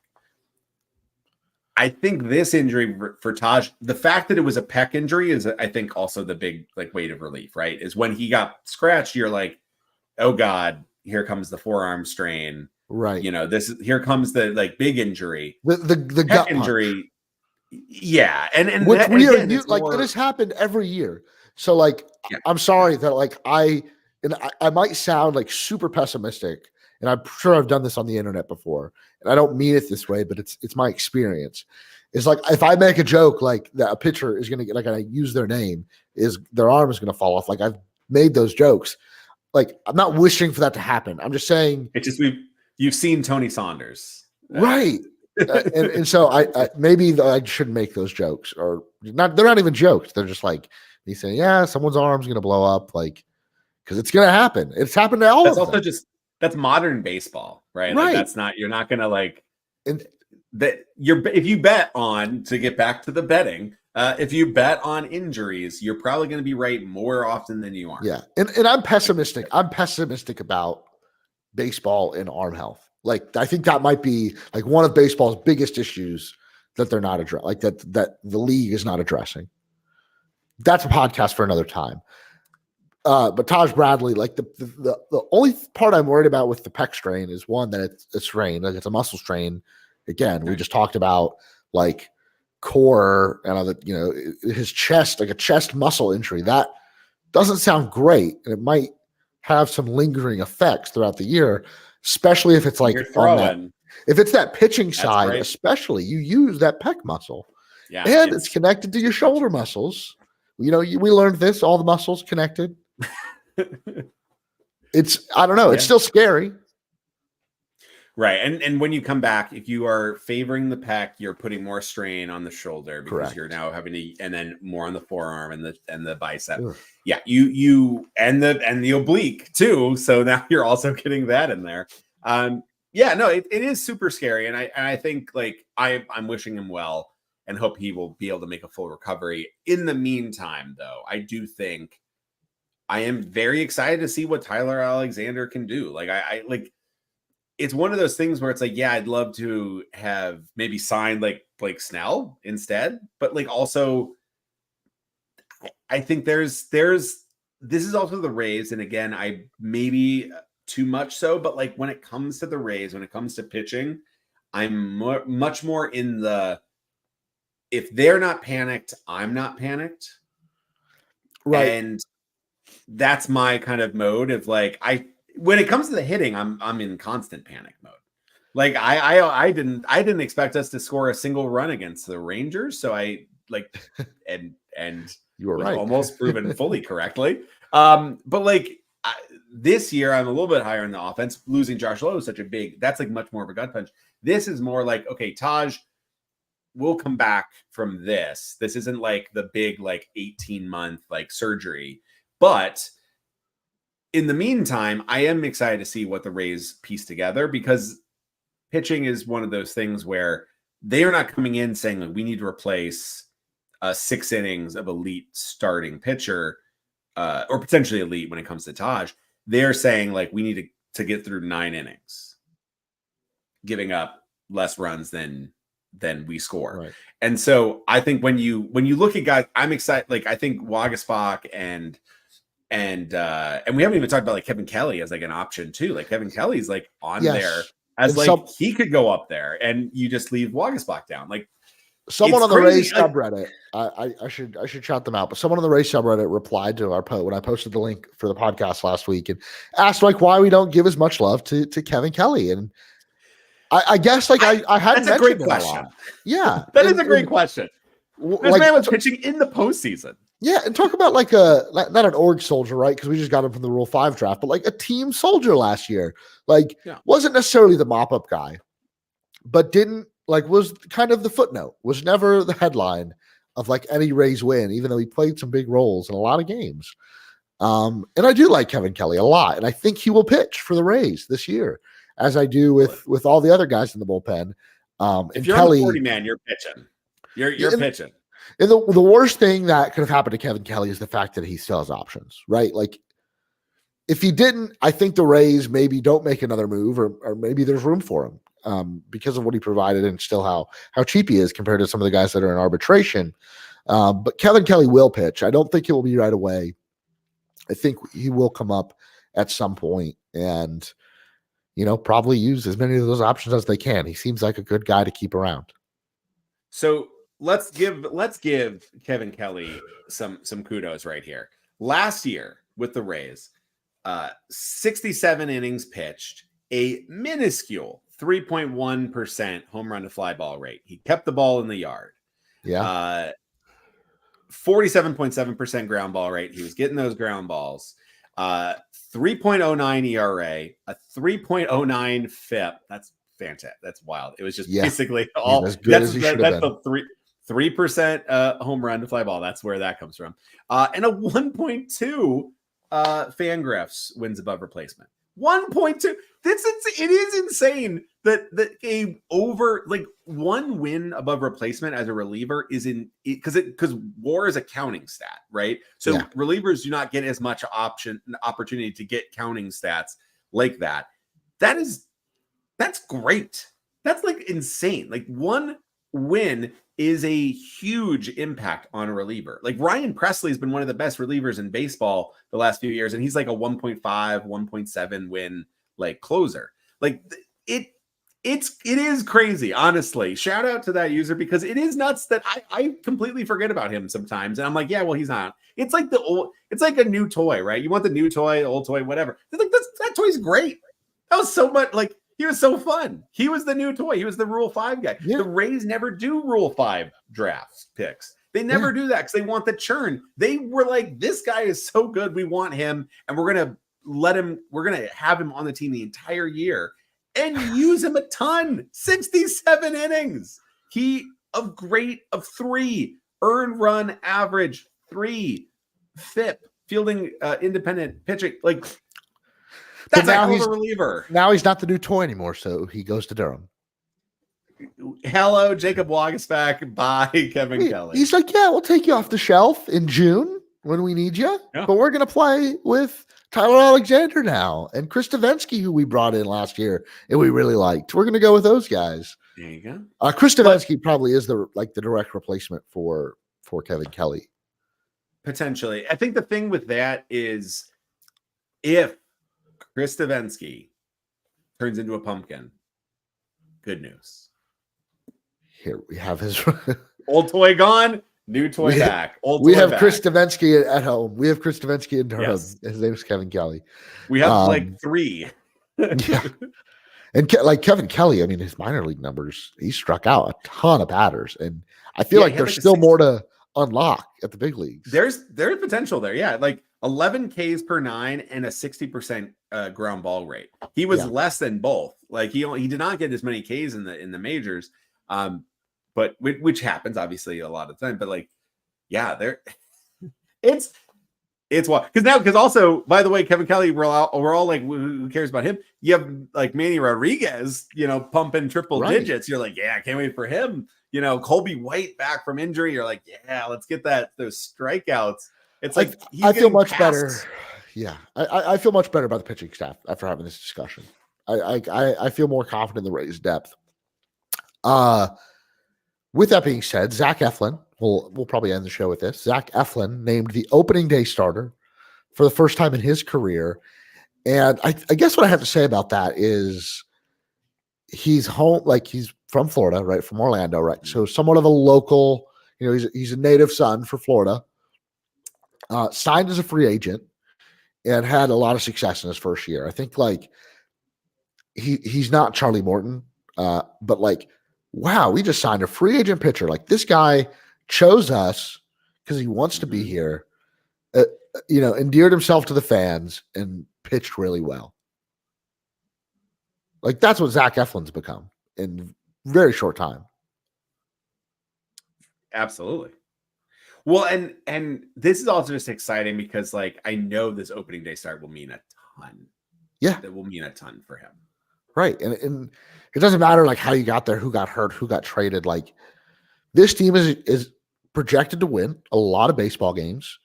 I think this injury for Taj, the fact that it was a pec injury is, I think, also the big like weight of relief, right? Is when he got scratched, you're like, oh God, here comes the forearm strain. Right. You know, here comes the like big injury. The gut injury. Punch. Yeah. And which that, we again, are like, it has happened every year. So like, I'm sorry that like I might sound like super pessimistic, and I'm sure I've done this on the internet before, and I don't mean it this way, but it's my experience. It's like, if I make a joke like that a pitcher is going to get, like, I use their name, is their arm is going to fall off. Like, I've made those jokes. Like, I'm not wishing for that to happen. I'm just saying it's just, you've seen Tony Saunders. Right. And so I maybe I shouldn't make those jokes, or not. They're not even jokes. They're just like me saying, yeah, someone's arm's going to blow up. Like, because it's going to happen. It's happened to all of them. That's also that's modern baseball, right? Like, that's not, you're not going to like, and that if you bet on, to get back to the betting, if you bet on injuries, you're probably going to be right more often than you are. Yeah. And I'm pessimistic. I'm pessimistic about baseball and arm health. Like, I think that might be like one of baseball's biggest issues that they're not addressing, like that the league is not addressing. That's a podcast for another time. But Taj Bradley, like the only part I'm worried about with the pec strain is, one, that it's a strain, like it's a muscle strain. Again, we just talked about like core and other, you know, his chest, like a chest muscle injury. That doesn't sound great, and it might have some lingering effects throughout the year, especially if it's like on that, if it's that pitching side, especially you use that pec muscle, and it's connected to your shoulder muscles. You know, we learned this, all the muscles connected. I don't know. It's still scary. Right. And when you come back, if you are favoring the pec, you're putting more strain on the shoulder, because you're now having to, and then more on the forearm and the bicep. Ugh. Yeah. You and the oblique too. So now you're also getting that in there. Yeah, no, it is super scary. And I think like I'm wishing him well and hope he will be able to make a full recovery. In the meantime, though, I do think I am very excited to see what Tyler Alexander can do. Like, I like, it's one of those things where it's like, yeah, I'd love to have maybe signed like Blake Snell instead, but like also I think there's this is also the Rays, and again, I maybe too much so, but like when it comes to the Rays, when it comes to pitching, I'm much more in the if they're not panicked, I'm not panicked. Right. And that's my kind of mode of like when it comes to the hitting, I'm in constant panic mode. Like I didn't expect us to score a single run against the Rangers, so I like and you were was right. almost proven fully correctly. But like this year, I'm a little bit higher in the offense. Losing Josh Lowe is such a that's like much more of a gut punch. This is more like, okay, Taj, we'll come back from this. This isn't like the big like 18-month like surgery, but in the meantime, I am excited to see what the Rays piece together, because pitching is one of those things where they are not coming in saying like we need to replace 6 innings of elite starting pitcher or potentially elite when it comes to Taj. They're saying like we need to get through 9 innings, giving up less runs than we score. Right. And so I think when you look at guys, I'm excited. Like I think Waguespack and we haven't even talked about like Kevin Kelly as like an option too. Like Kevin Kelly's like on there as like he could go up there, and you just leave Waguespack down. Like someone on the Rays subreddit, I should shout them out, but someone on the Rays subreddit replied to our post when I posted the link for the podcast last week and asked like why we don't give as much love to Kevin Kelly. And I guess like I hadn't that's a great mentioned question. A lot. Yeah, that is a great question. This man was pitching in the postseason. Yeah, and talk about like not an org soldier, right? Because we just got him from the Rule 5 draft, but like a team soldier last year. Like wasn't necessarily the mop-up guy, but was kind of the footnote, was never the headline of like any Rays win, even though he played some big roles in a lot of games. And I do like Kevin Kelly a lot, and I think he will pitch for the Rays this year, as I do with all the other guys in the bullpen. If you're Kelly, on the 40 man, you're pitching. You're pitching. And the worst thing that could have happened to Kevin Kelly is the fact that he still has options, right? Like if he didn't, I think the Rays maybe don't make another move, or maybe there's room for him because of what he provided and still how cheap he is compared to some of the guys that are in arbitration. But Kevin Kelly will pitch. I don't think it will be right away. I think he will come up at some point and, probably use as many of those options as they can. He seems like a good guy to keep around. So let's give Kevin Kelly some kudos right here. Last year with the Rays, 67 innings pitched, a minuscule 3.1% home run to fly ball rate. He kept the ball in the yard. Yeah. 47.7% ground ball rate. He was getting those ground balls. 3.09 ERA, a 3.09 FIP. That's fantastic. That's wild. It was just basically all as good as he should have been. The 3% home run to fly ball. That's where that comes from. And a 1.2 Fangraphs wins above replacement. 1.2. It is insane that a over like one win above replacement as a reliever is because WAR is a counting stat, right? So relievers do not get as much opportunity to get counting stats like that. That's great. That's like insane. Like one win is a huge impact on a reliever. Like Ryan Presley has been one of the best relievers in baseball the last few years, and he's like a 1.5, 1.7 win like closer. Like it is crazy, honestly. Shout out to that user, because it is nuts that I completely forget about him sometimes, and I'm like, yeah, well, he's not. It's like it's like a new toy, right? You want the new toy, the old toy, whatever. It's like that toy's great. That was so much like. He was so fun. He was the new toy. He was the Rule 5 guy. Yeah. The Rays never do Rule 5 draft picks. They never do that because they want the churn. They were like, this guy is so good. We want him, and we're going to have him on the team the entire year and use him a ton. 67 innings. Of 3 earned run average, 3 FIP, fielding independent pitching. Like, that's a hell of a reliever. Now he's not the new toy anymore, so he goes to Durham. Hello, Jacob Waguespack. Bye, Kevin Kelly. He's like, yeah, we'll take you off the shelf in June when we need you, but we're going to play with Tyler Alexander now, and Chris Davinsky, who we brought in last year and we really liked. We're going to go with those guys. There you go. Chris Davinsky probably is the direct replacement for Kevin Kelly. Potentially. I think the thing with that is if Chris Davinsky turns into a pumpkin, good news. Here we have his old toy gone, new toy back. We have Chris Davinsky at home. We have Chris Davinsky in Durham. Yes. His name is Kevin Kelly. We have like 3. Yeah. And Kevin Kelly, I mean, his minor league numbers, he struck out a ton of batters. And I feel like there's still more to unlock at the big leagues. There's potential there. Yeah. Like 11 Ks per 9 and a 60% ground ball rate. He was less than both. Like he did not get as many Ks in the majors. But which happens obviously a lot of the time. But like, yeah, there it's what because also, by the way, Kevin Kelly, we're all like, who cares about him? You have like Manny Rodriguez, pumping triple digits. You're like, yeah, I can't wait for him. Colby White back from injury. You're like, yeah, let's get those strikeouts. It's like I feel much better. Yeah, I feel much better about the pitching staff after having this discussion. I feel more confident in the Rays' depth. With that being said, Zach Eflin, we'll probably end the show with this. Zach Eflin named the opening day starter for the first time in his career. And I guess what I have to say about that is he's home, like he's from Florida, right? From Orlando, right? So somewhat of a local, he's a native son for Florida. Signed as a free agent and had a lot of success in his first year. I think like he's not Charlie Morton, but like, wow, we just signed a free agent pitcher. Like this guy chose us because he wants to be here, endeared himself to the fans and pitched really well. Like that's what Zach Eflin's become in very short time. Absolutely. Well, and this is also just exciting because like I know this opening day start will mean a ton. Yeah. That will mean a ton for him. Right. And it doesn't matter like how you got there, who got hurt, who got traded. Like this team is projected to win a lot of baseball games,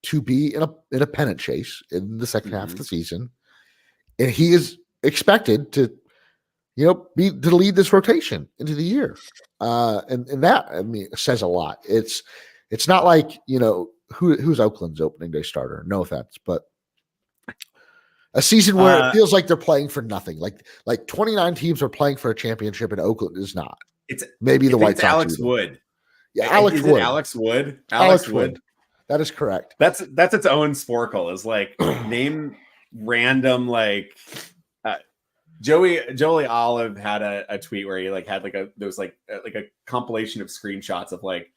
to be in a pennant chase in the second half of the season. And he is expected to, to lead this rotation into the year. And that, I mean, says a lot. It's not like, who's Oakland's opening day starter? No offense, but a season where it feels like they're playing for nothing. Like 29 teams are playing for a championship and Oakland is not. It's maybe the White Sox. Alex Wood. Yeah, Alex Wood. Alex Wood. Alex Wood. That is correct. That's its own sporkle. Is like name random like Joey Olive had a tweet where he like had like there was like a compilation of screenshots of like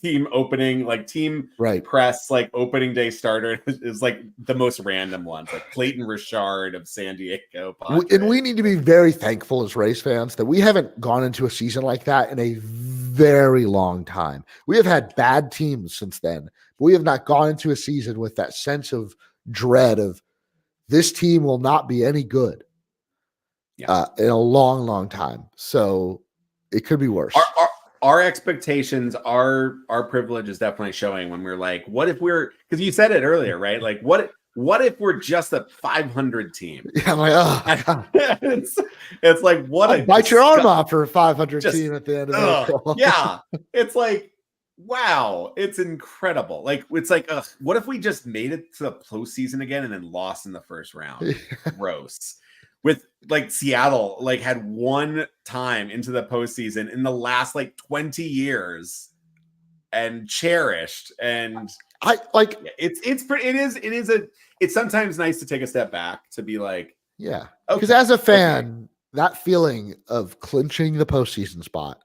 team opening, like team press, like opening day starter is like the most random ones, like Clayton Richard of San Diego. And we need to be very thankful as Rays fans that we haven't gone into a season like that in a very long time. We have had bad teams since then, but we have not gone into a season with that sense of dread of this team will not be any good in a long, long time. So it could be worse. Our expectations, our privilege is definitely showing when we're like, what if we're, because you said it earlier, right? Like, what if we're just a 500 team? Yeah, I'm like, oh, it's like, what I'll bite your arm off for a 500 team at the end of April. Yeah, it's like, wow, it's incredible. Like, it's like, what if we just made it to the postseason again and then lost in the first round? Gross. With like Seattle, like had one time into the postseason in the last like 20 years and cherished. And I like it's sometimes nice to take a step back to be like, yeah, because as a fan, that feeling of clinching the postseason spot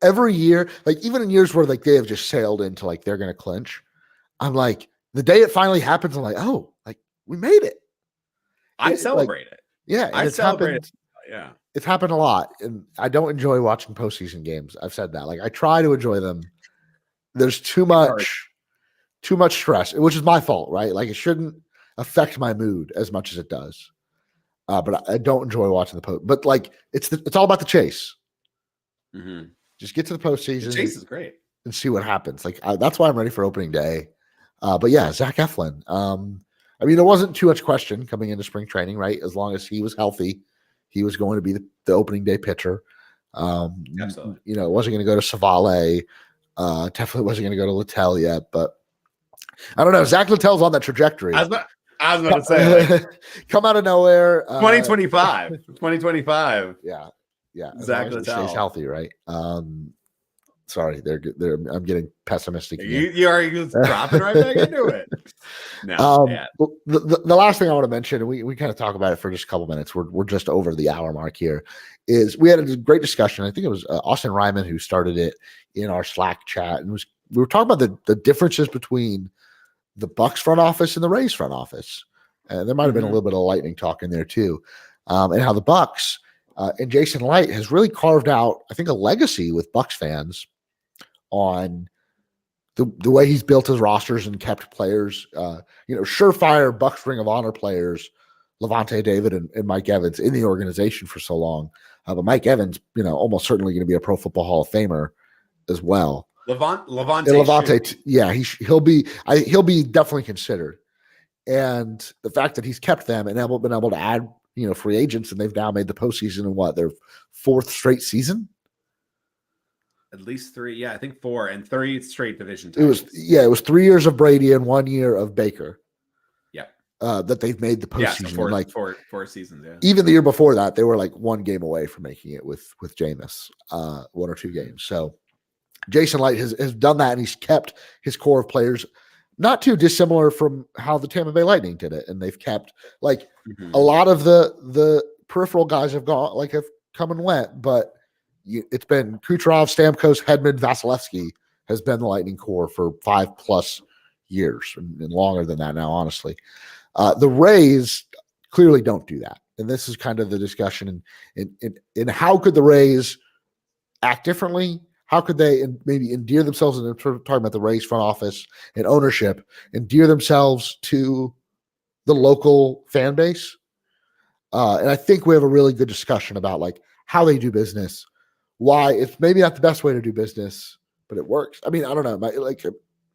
every year, like even in years where like they have just sailed into like they're going to clinch, I'm like, the day it finally happens, I'm like, oh, like we made it. I celebrate it. Yeah, I celebrate it. Yeah, it's happened a lot, and I don't enjoy watching postseason games. I've said that. Like I try to enjoy them. There's too much stress, which is my fault, right? Like it shouldn't affect my mood as much as it does. But I don't enjoy watching the post. But like it's all about the chase. Mm-hmm. Just get to the postseason. The chase is great, and see what happens. Like that's why I'm ready for opening day. But yeah, Zach Eflin. I mean, there wasn't too much question coming into spring training, right? As long as he was healthy, he was going to be the opening day pitcher. Absolutely. You know, it wasn't going to go to Savale. Definitely wasn't going to go to Littell yet, but I don't know. Zach Littell's on that trajectory. I was about to say, like, come out of nowhere. 2025. 2025. Yeah. Zach as long as he Littell stays healthy, right? Sorry, I'm getting pessimistic. You are dropping right back into it. No, yeah. The last thing I want to mention, and we kind of talk about it for just a couple minutes. We're just over the hour mark here. Is we had a great discussion. I think it was Austin Ryman who started it in our Slack chat, and we were talking about the differences between the Bucks front office and the Rays front office. And there might have been a little bit of lightning talk in there too, and how the Bucks and Jason Light has really carved out, I think, a legacy with Bucks fans on the way he's built his rosters and kept players, surefire Bucks Ring of Honor players, Levante David and Mike Evans in the organization for so long. But Mike Evans, almost certainly going to be a Pro Football Hall of Famer as well. Levante, yeah, he'll be definitely considered. And the fact that he's kept them and been able to add, free agents, and they've now made the postseason in their fourth straight season. At least 3, yeah, I think 4 and 3 straight division titles. It was 3 years of Brady and 1 year of Baker. Yeah, that they've made the postseason. Yeah, so four seasons. Yeah, even the year before that, they were like 1 game away from making it with Jameis, 1 or 2 games. So Jason Light has done that, and he's kept his core of players not too dissimilar from how the Tampa Bay Lightning did it, and they've kept a lot of the peripheral guys have come and went, but. It's been Kucherov, Stamkos, Hedman, Vasilevsky has been the Lightning core for 5+ years and longer than that now, honestly. The Rays clearly don't do that. And this is kind of the discussion in how could the Rays act differently? How could they maybe endear themselves, and talking about the Rays front office and ownership, endear themselves to the local fan base? And I think we have a really good discussion about how they do business, why it's maybe not the best way to do business, but it works. I mean, I don't know.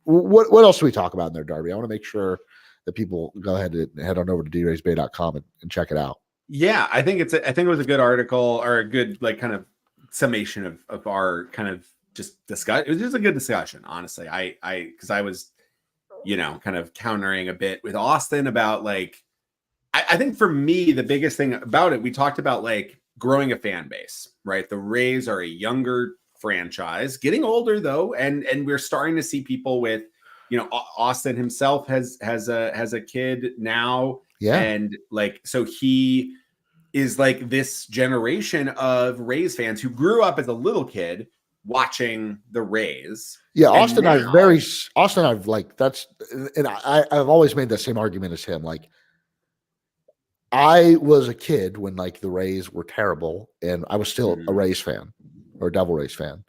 What else do we talk about in there, Darby? I want to make sure that people go ahead and head on over to draysbay.com and check it out. Yeah, I think it was a good article, or a good kind of summation of our kind of just discuss. It was just a good discussion, honestly. Because I was, kind of countering a bit with Austin about I think for me, the biggest thing about it, we talked about growing a fan base, right? The Rays are a younger franchise, getting older though, and we're starting to see people with, Austin himself has a kid now, yeah, and so he is this generation of Rays fans who grew up as a little kid watching the Rays. Yeah, Austin, I've that's, and I've always made the same argument as him, I was a kid when the Rays were terrible, and I was still a Rays fan or a Devil Rays fan.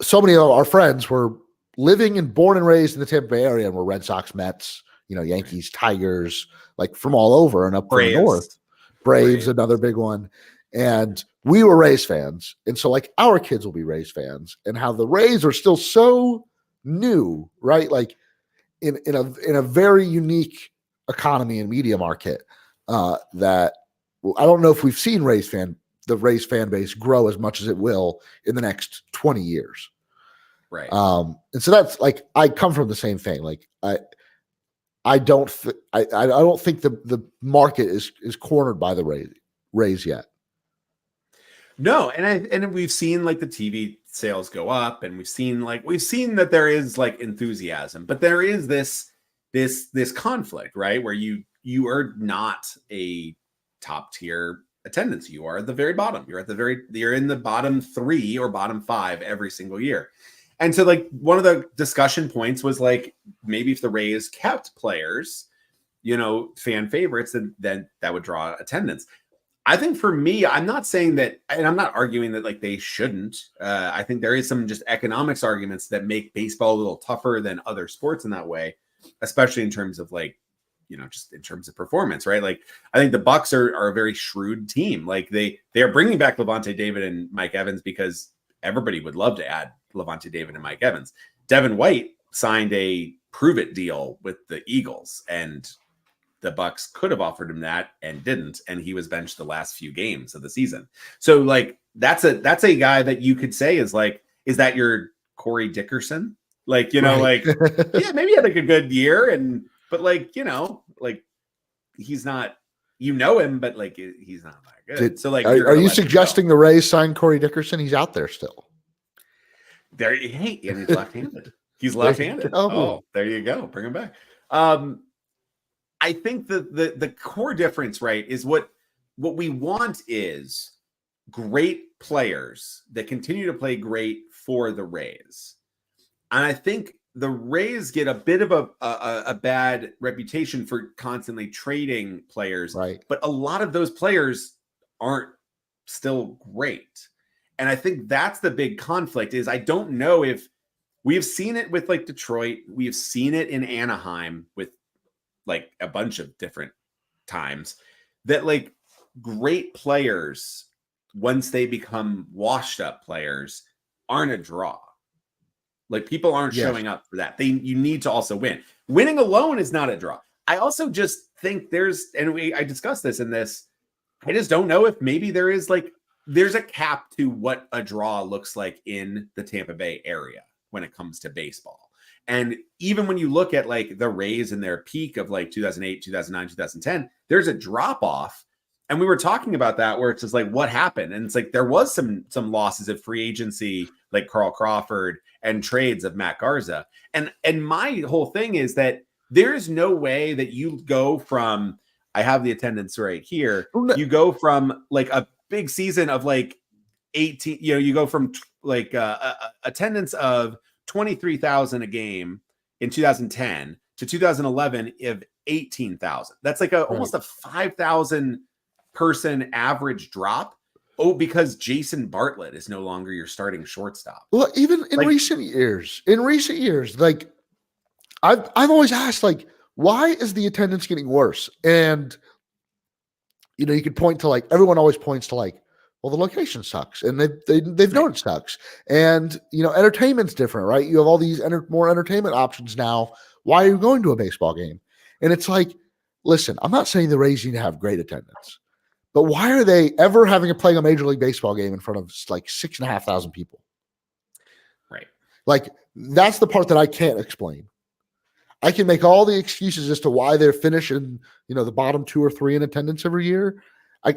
So many of our friends were living and born and raised in the Tampa Bay area and were Red Sox, Mets, Yankees, Tigers, from all over and up from the north. Braves, another big one. And we were Rays fans. And so our kids will be Rays fans, and how the Rays are still so new, right? In a very unique economy and media market that I don't know if we've seen the Rays fan base grow as much as it will in the next 20 years. Right. And so that's I come from the same thing. I don't think the market is cornered by the Rays yet. No, and we've seen the TV sales go up, and we've seen that there is enthusiasm, but there is this conflict, right? Where you are not a top tier attendance. You are at the very bottom. You're in the bottom 3 or bottom 5 every single year. And so one of the discussion points was maybe if the Rays kept players, fan favorites, then that would draw attendance. I think for me, I'm not saying that, and I'm not arguing that they shouldn't. I think there is some just economics arguments that make baseball a little tougher than other sports in that way, especially in terms of just in terms of performance, right? I think the Bucks are a very shrewd team. They are bringing back Levante David and Mike Evans because everybody would love to add Levante David and Mike Evans. Devin White signed a prove it deal with the Eagles, and the Bucks could have offered him that and didn't, and he was benched the last few games of the season. So like that's a guy that you could say is like, is that your Corey Dickerson? Like, you know, Right. like yeah, maybe he had like a good year, but like, you know, like he's not, you know him, but like he's not that good. So like, are you suggesting the Rays sign Corey Dickerson? He's out there still. There, hey, and he's left-handed. He's left-handed. Oh, there you go. Bring him back. I think the core difference, right, is what we want is great players that continue to play great for the Rays. And I think the Rays get a bit of a bad reputation for constantly trading players, right? But a lot of those players aren't still great. And I think that's the big conflict is I don't know if we have seen it with like Detroit. We have seen it in Anaheim with like a bunch of different times that like great players, once they become washed up players, aren't a draw. Like people aren't showing up for that. You need to also win. Winning alone is not a draw. I also just think I discussed this in this. I just don't know if maybe there's a cap to what a draw looks like in the Tampa Bay area when it comes to baseball. And even when you look at like the Rays and their peak of like 2008, 2009, 2010, there's a drop off. And we were talking about that where it's just like, what happened? And it's like, there was some losses of free agency, like Carl Crawford, and trades of Matt Garza. And my whole thing is that there's no way that you go from, I have the attendance right here. You go from like a big season of like 18, you go from like attendance of 23,000 a game in 2010 to 2011 of 18,000. That's like almost a 5,000 person average drop. Oh, because Jason Bartlett is no longer your starting shortstop. Well, even in recent years, like I've always asked, like, why is the attendance getting worse? And you know, you could point to like everyone always points to like, well, the location sucks, and they've known it sucks, and you know, entertainment's different, right? You have all these more entertainment options now. Why are you going to a baseball game? And it's like, listen, I'm not saying the Rays need to have great attendance, but why are they ever playing a Major League Baseball game in front of like 6,500 people? Right. Like that's the part that I can't explain. I can make all the excuses as to why they're finishing, you know, the bottom 2 or 3 in attendance every year.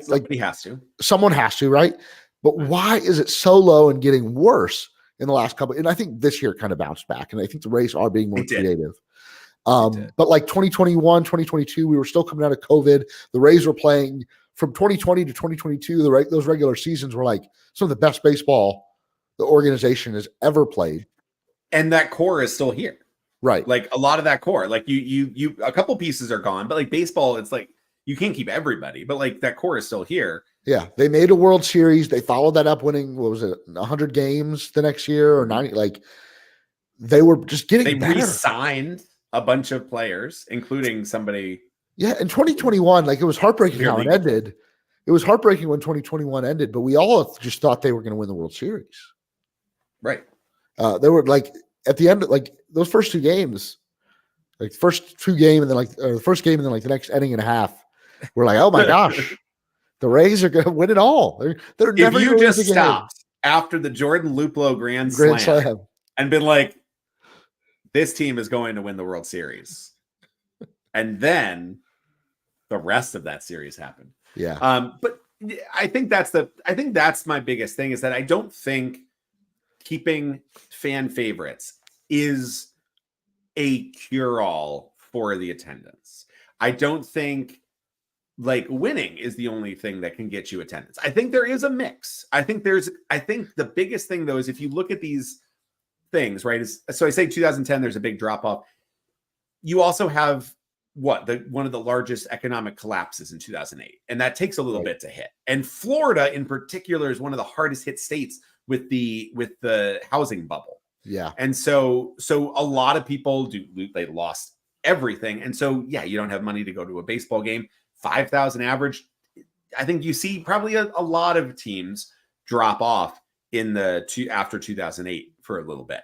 Somebody has to. Someone has to, right? But why is it so low and getting worse in the last couple? And I think this year kind of bounced back, and I think the Rays are being more creative. But like 2021, 2022, we were still coming out of COVID. The Rays were playing from 2020 to 2022. Those regular seasons were like some of the best baseball the organization has ever played. And that core is still here. Right. Like a lot of that core, like you a couple pieces are gone, but like baseball, it's like you can't keep everybody, but like that core is still here. Yeah. They made a World Series. They followed that up winning, what was it, 100 games the next year or 90? Like they were just getting better. They re-signed a bunch of players, including somebody. Yeah. In 2021, like it was heartbreaking how it ended. It was heartbreaking when 2021 ended, but we all just thought they were going to win the World Series. Right. They were like at the end, like those first 2 games, like first 2 game and then like the first game and then like the next inning and a half, we're like, oh my gosh, the Rays are going to win it all. They're never. If you just stopped after the Jordan Luplow grand slam and been like, this team is going to win the World Series, and then the rest of that series happened. Yeah. But I think that's my biggest thing is that I don't think keeping fan favorites is a cure-all for the attendance. I don't think like winning is the only thing that can get you attendance. I think there is a mix. I think the biggest thing though is if you look at these things, right? So I say 2010, there's a big drop off. You also have one of the largest economic collapses in 2008, and that takes a little bit to hit. And Florida in particular is one of the hardest hit states with the housing bubble. Yeah. And so a lot of people they lost everything. And so, yeah, you don't have money to go to a baseball game. 5,000 average. I think you see probably a lot of teams drop off in after 2008 for a little bit.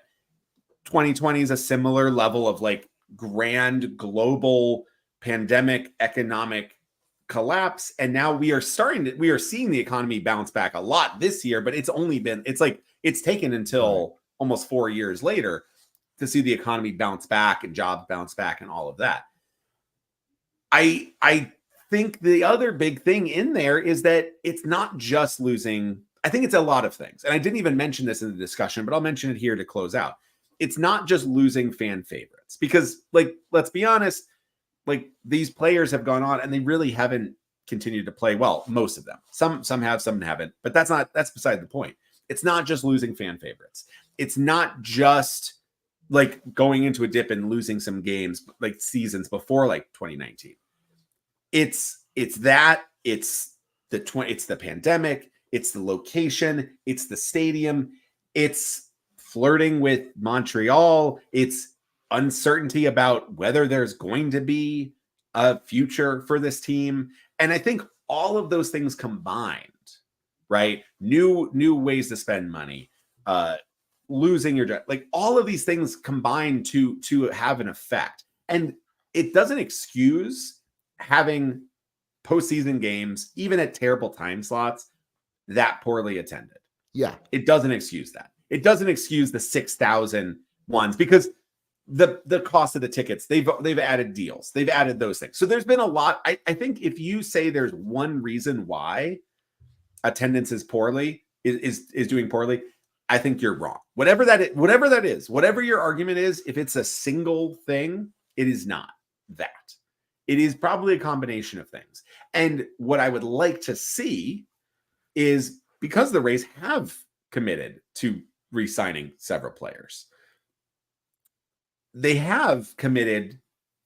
2020 is a similar level of like grand global pandemic economic collapse, and now we are seeing the economy bounce back a lot this year, but it's taken until almost 4 years later to see the economy bounce back and jobs bounce back and all of that. I think the other big thing in there is that it's not just losing. I think it's a lot of things. And I didn't even mention this in the discussion, but I'll mention it here to close out. It's not just losing fan favorites, because, like, let's be honest, like, these players have gone on and they really haven't continued to play well. Most of them, some have, some haven't, but that's beside the point. It's not just losing fan favorites. It's not just like going into a dip and losing some games, like seasons before, like 2019. It's the pandemic, it's the location, it's the stadium, it's flirting with Montreal, it's uncertainty about whether there's going to be a future for this team. And I think all of those things combined, right? New ways to spend money, losing your job, like all of these things combine to have an effect. And it doesn't excuse having postseason games, even at terrible time slots, that poorly attended. Yeah. It doesn't excuse that. It doesn't excuse the 6,000 ones, because the cost of the tickets, they've added deals, they've added those things. So there's been a lot. I think if you say there's one reason why attendance is doing poorly, I think you're wrong. Whatever that is, whatever your argument is, if it's a single thing, it is not that. It is probably a combination of things. And what I would like to see is, because the Rays have committed to re-signing several players, they have committed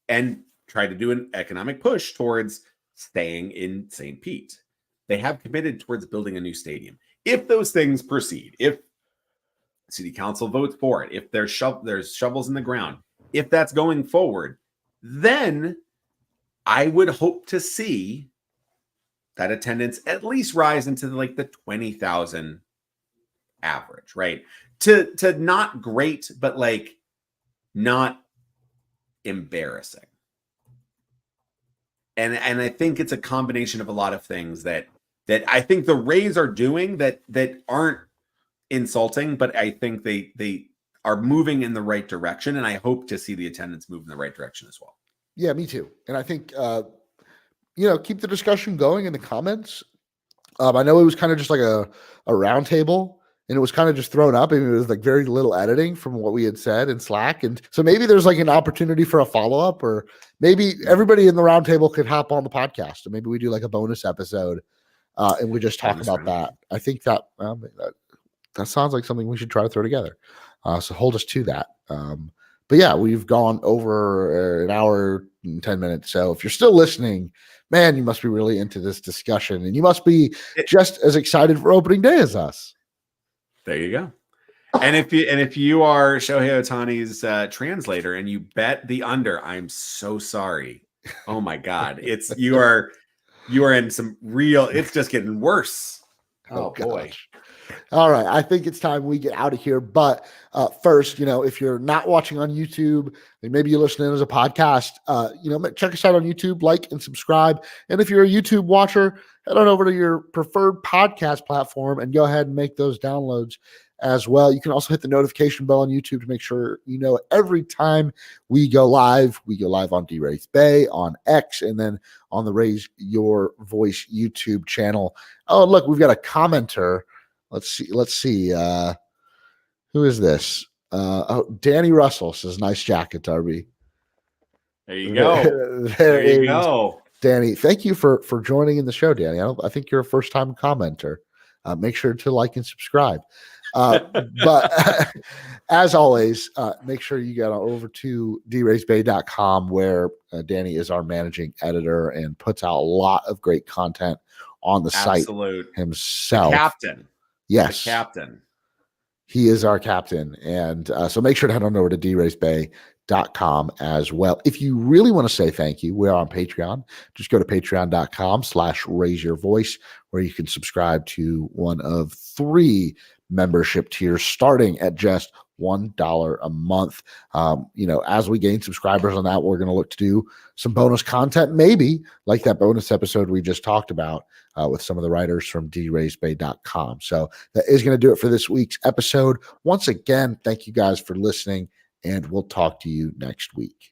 and tried to do an economic push towards staying in St. Pete. They have committed towards building a new stadium. If those things proceed, if city council votes for it, if there's shovels in the ground, if that's going forward, then I would hope to see that attendance at least rise into the 20,000 average, right? To not great, but like not embarrassing. And I think it's a combination of a lot of things that I think the Rays are doing that aren't insulting, but I think they are moving in the right direction, and I hope to see the attendance move in the right direction as well. Yeah, me too. And I think keep the discussion going in the comments. I know it was kind of just like a round table, and it was kind of just thrown up, and it was like very little editing from what we had said in Slack. And so maybe there's like an opportunity for a follow-up, or maybe everybody in the round table could hop on the podcast, and maybe we do like a bonus episode and we just talk about that. I think that sounds like something we should try to throw together. So hold us to that. But yeah, we've gone over an hour and 10 minutes. So if you're still listening, man, you must be really into this discussion, and you must be just as excited for opening day as us. There you go. And if you are Shohei Ohtani's translator and you bet the under, I'm so sorry. Oh my God. You are in some real, it's just getting worse. Oh boy. All right. I think it's time we get out of here. But first, if you're not watching on YouTube, maybe you're listening as a podcast, check us out on YouTube, like and subscribe. And if you're a YouTube watcher, head on over to your preferred podcast platform and go ahead and make those downloads as well. You can also hit the notification bell on YouTube to make sure every time we go live. We go live on D-Rays Bay, on X, and then on the Raise Your Voice YouTube channel. Oh, look, we've got a commenter. Let's see. Who is this? Danny Russell says, "Nice jacket, Darby." There you go. there you go. Danny, thank you for joining in the show, Danny. I think you're a first-time commenter. Make sure to like and subscribe. But as always, make sure you get over to draysbay.com, where Danny is our managing editor and puts out a lot of great content on the site himself. The captain. Yes. The captain. He is our captain. And so make sure to head on over to draysbay.com as well. If you really want to say thank you, we're on Patreon. Just go to patreon.com/raiseyourvoice, where you can subscribe to one of 3 membership tiers starting at just $1 a month. As we gain subscribers on that, we're going to look to do some bonus content, maybe like that bonus episode we just talked about with some of the writers from draisebay.com. So that is going to do it for this week's episode. Once again, thank you guys for listening, and we'll talk to you next week.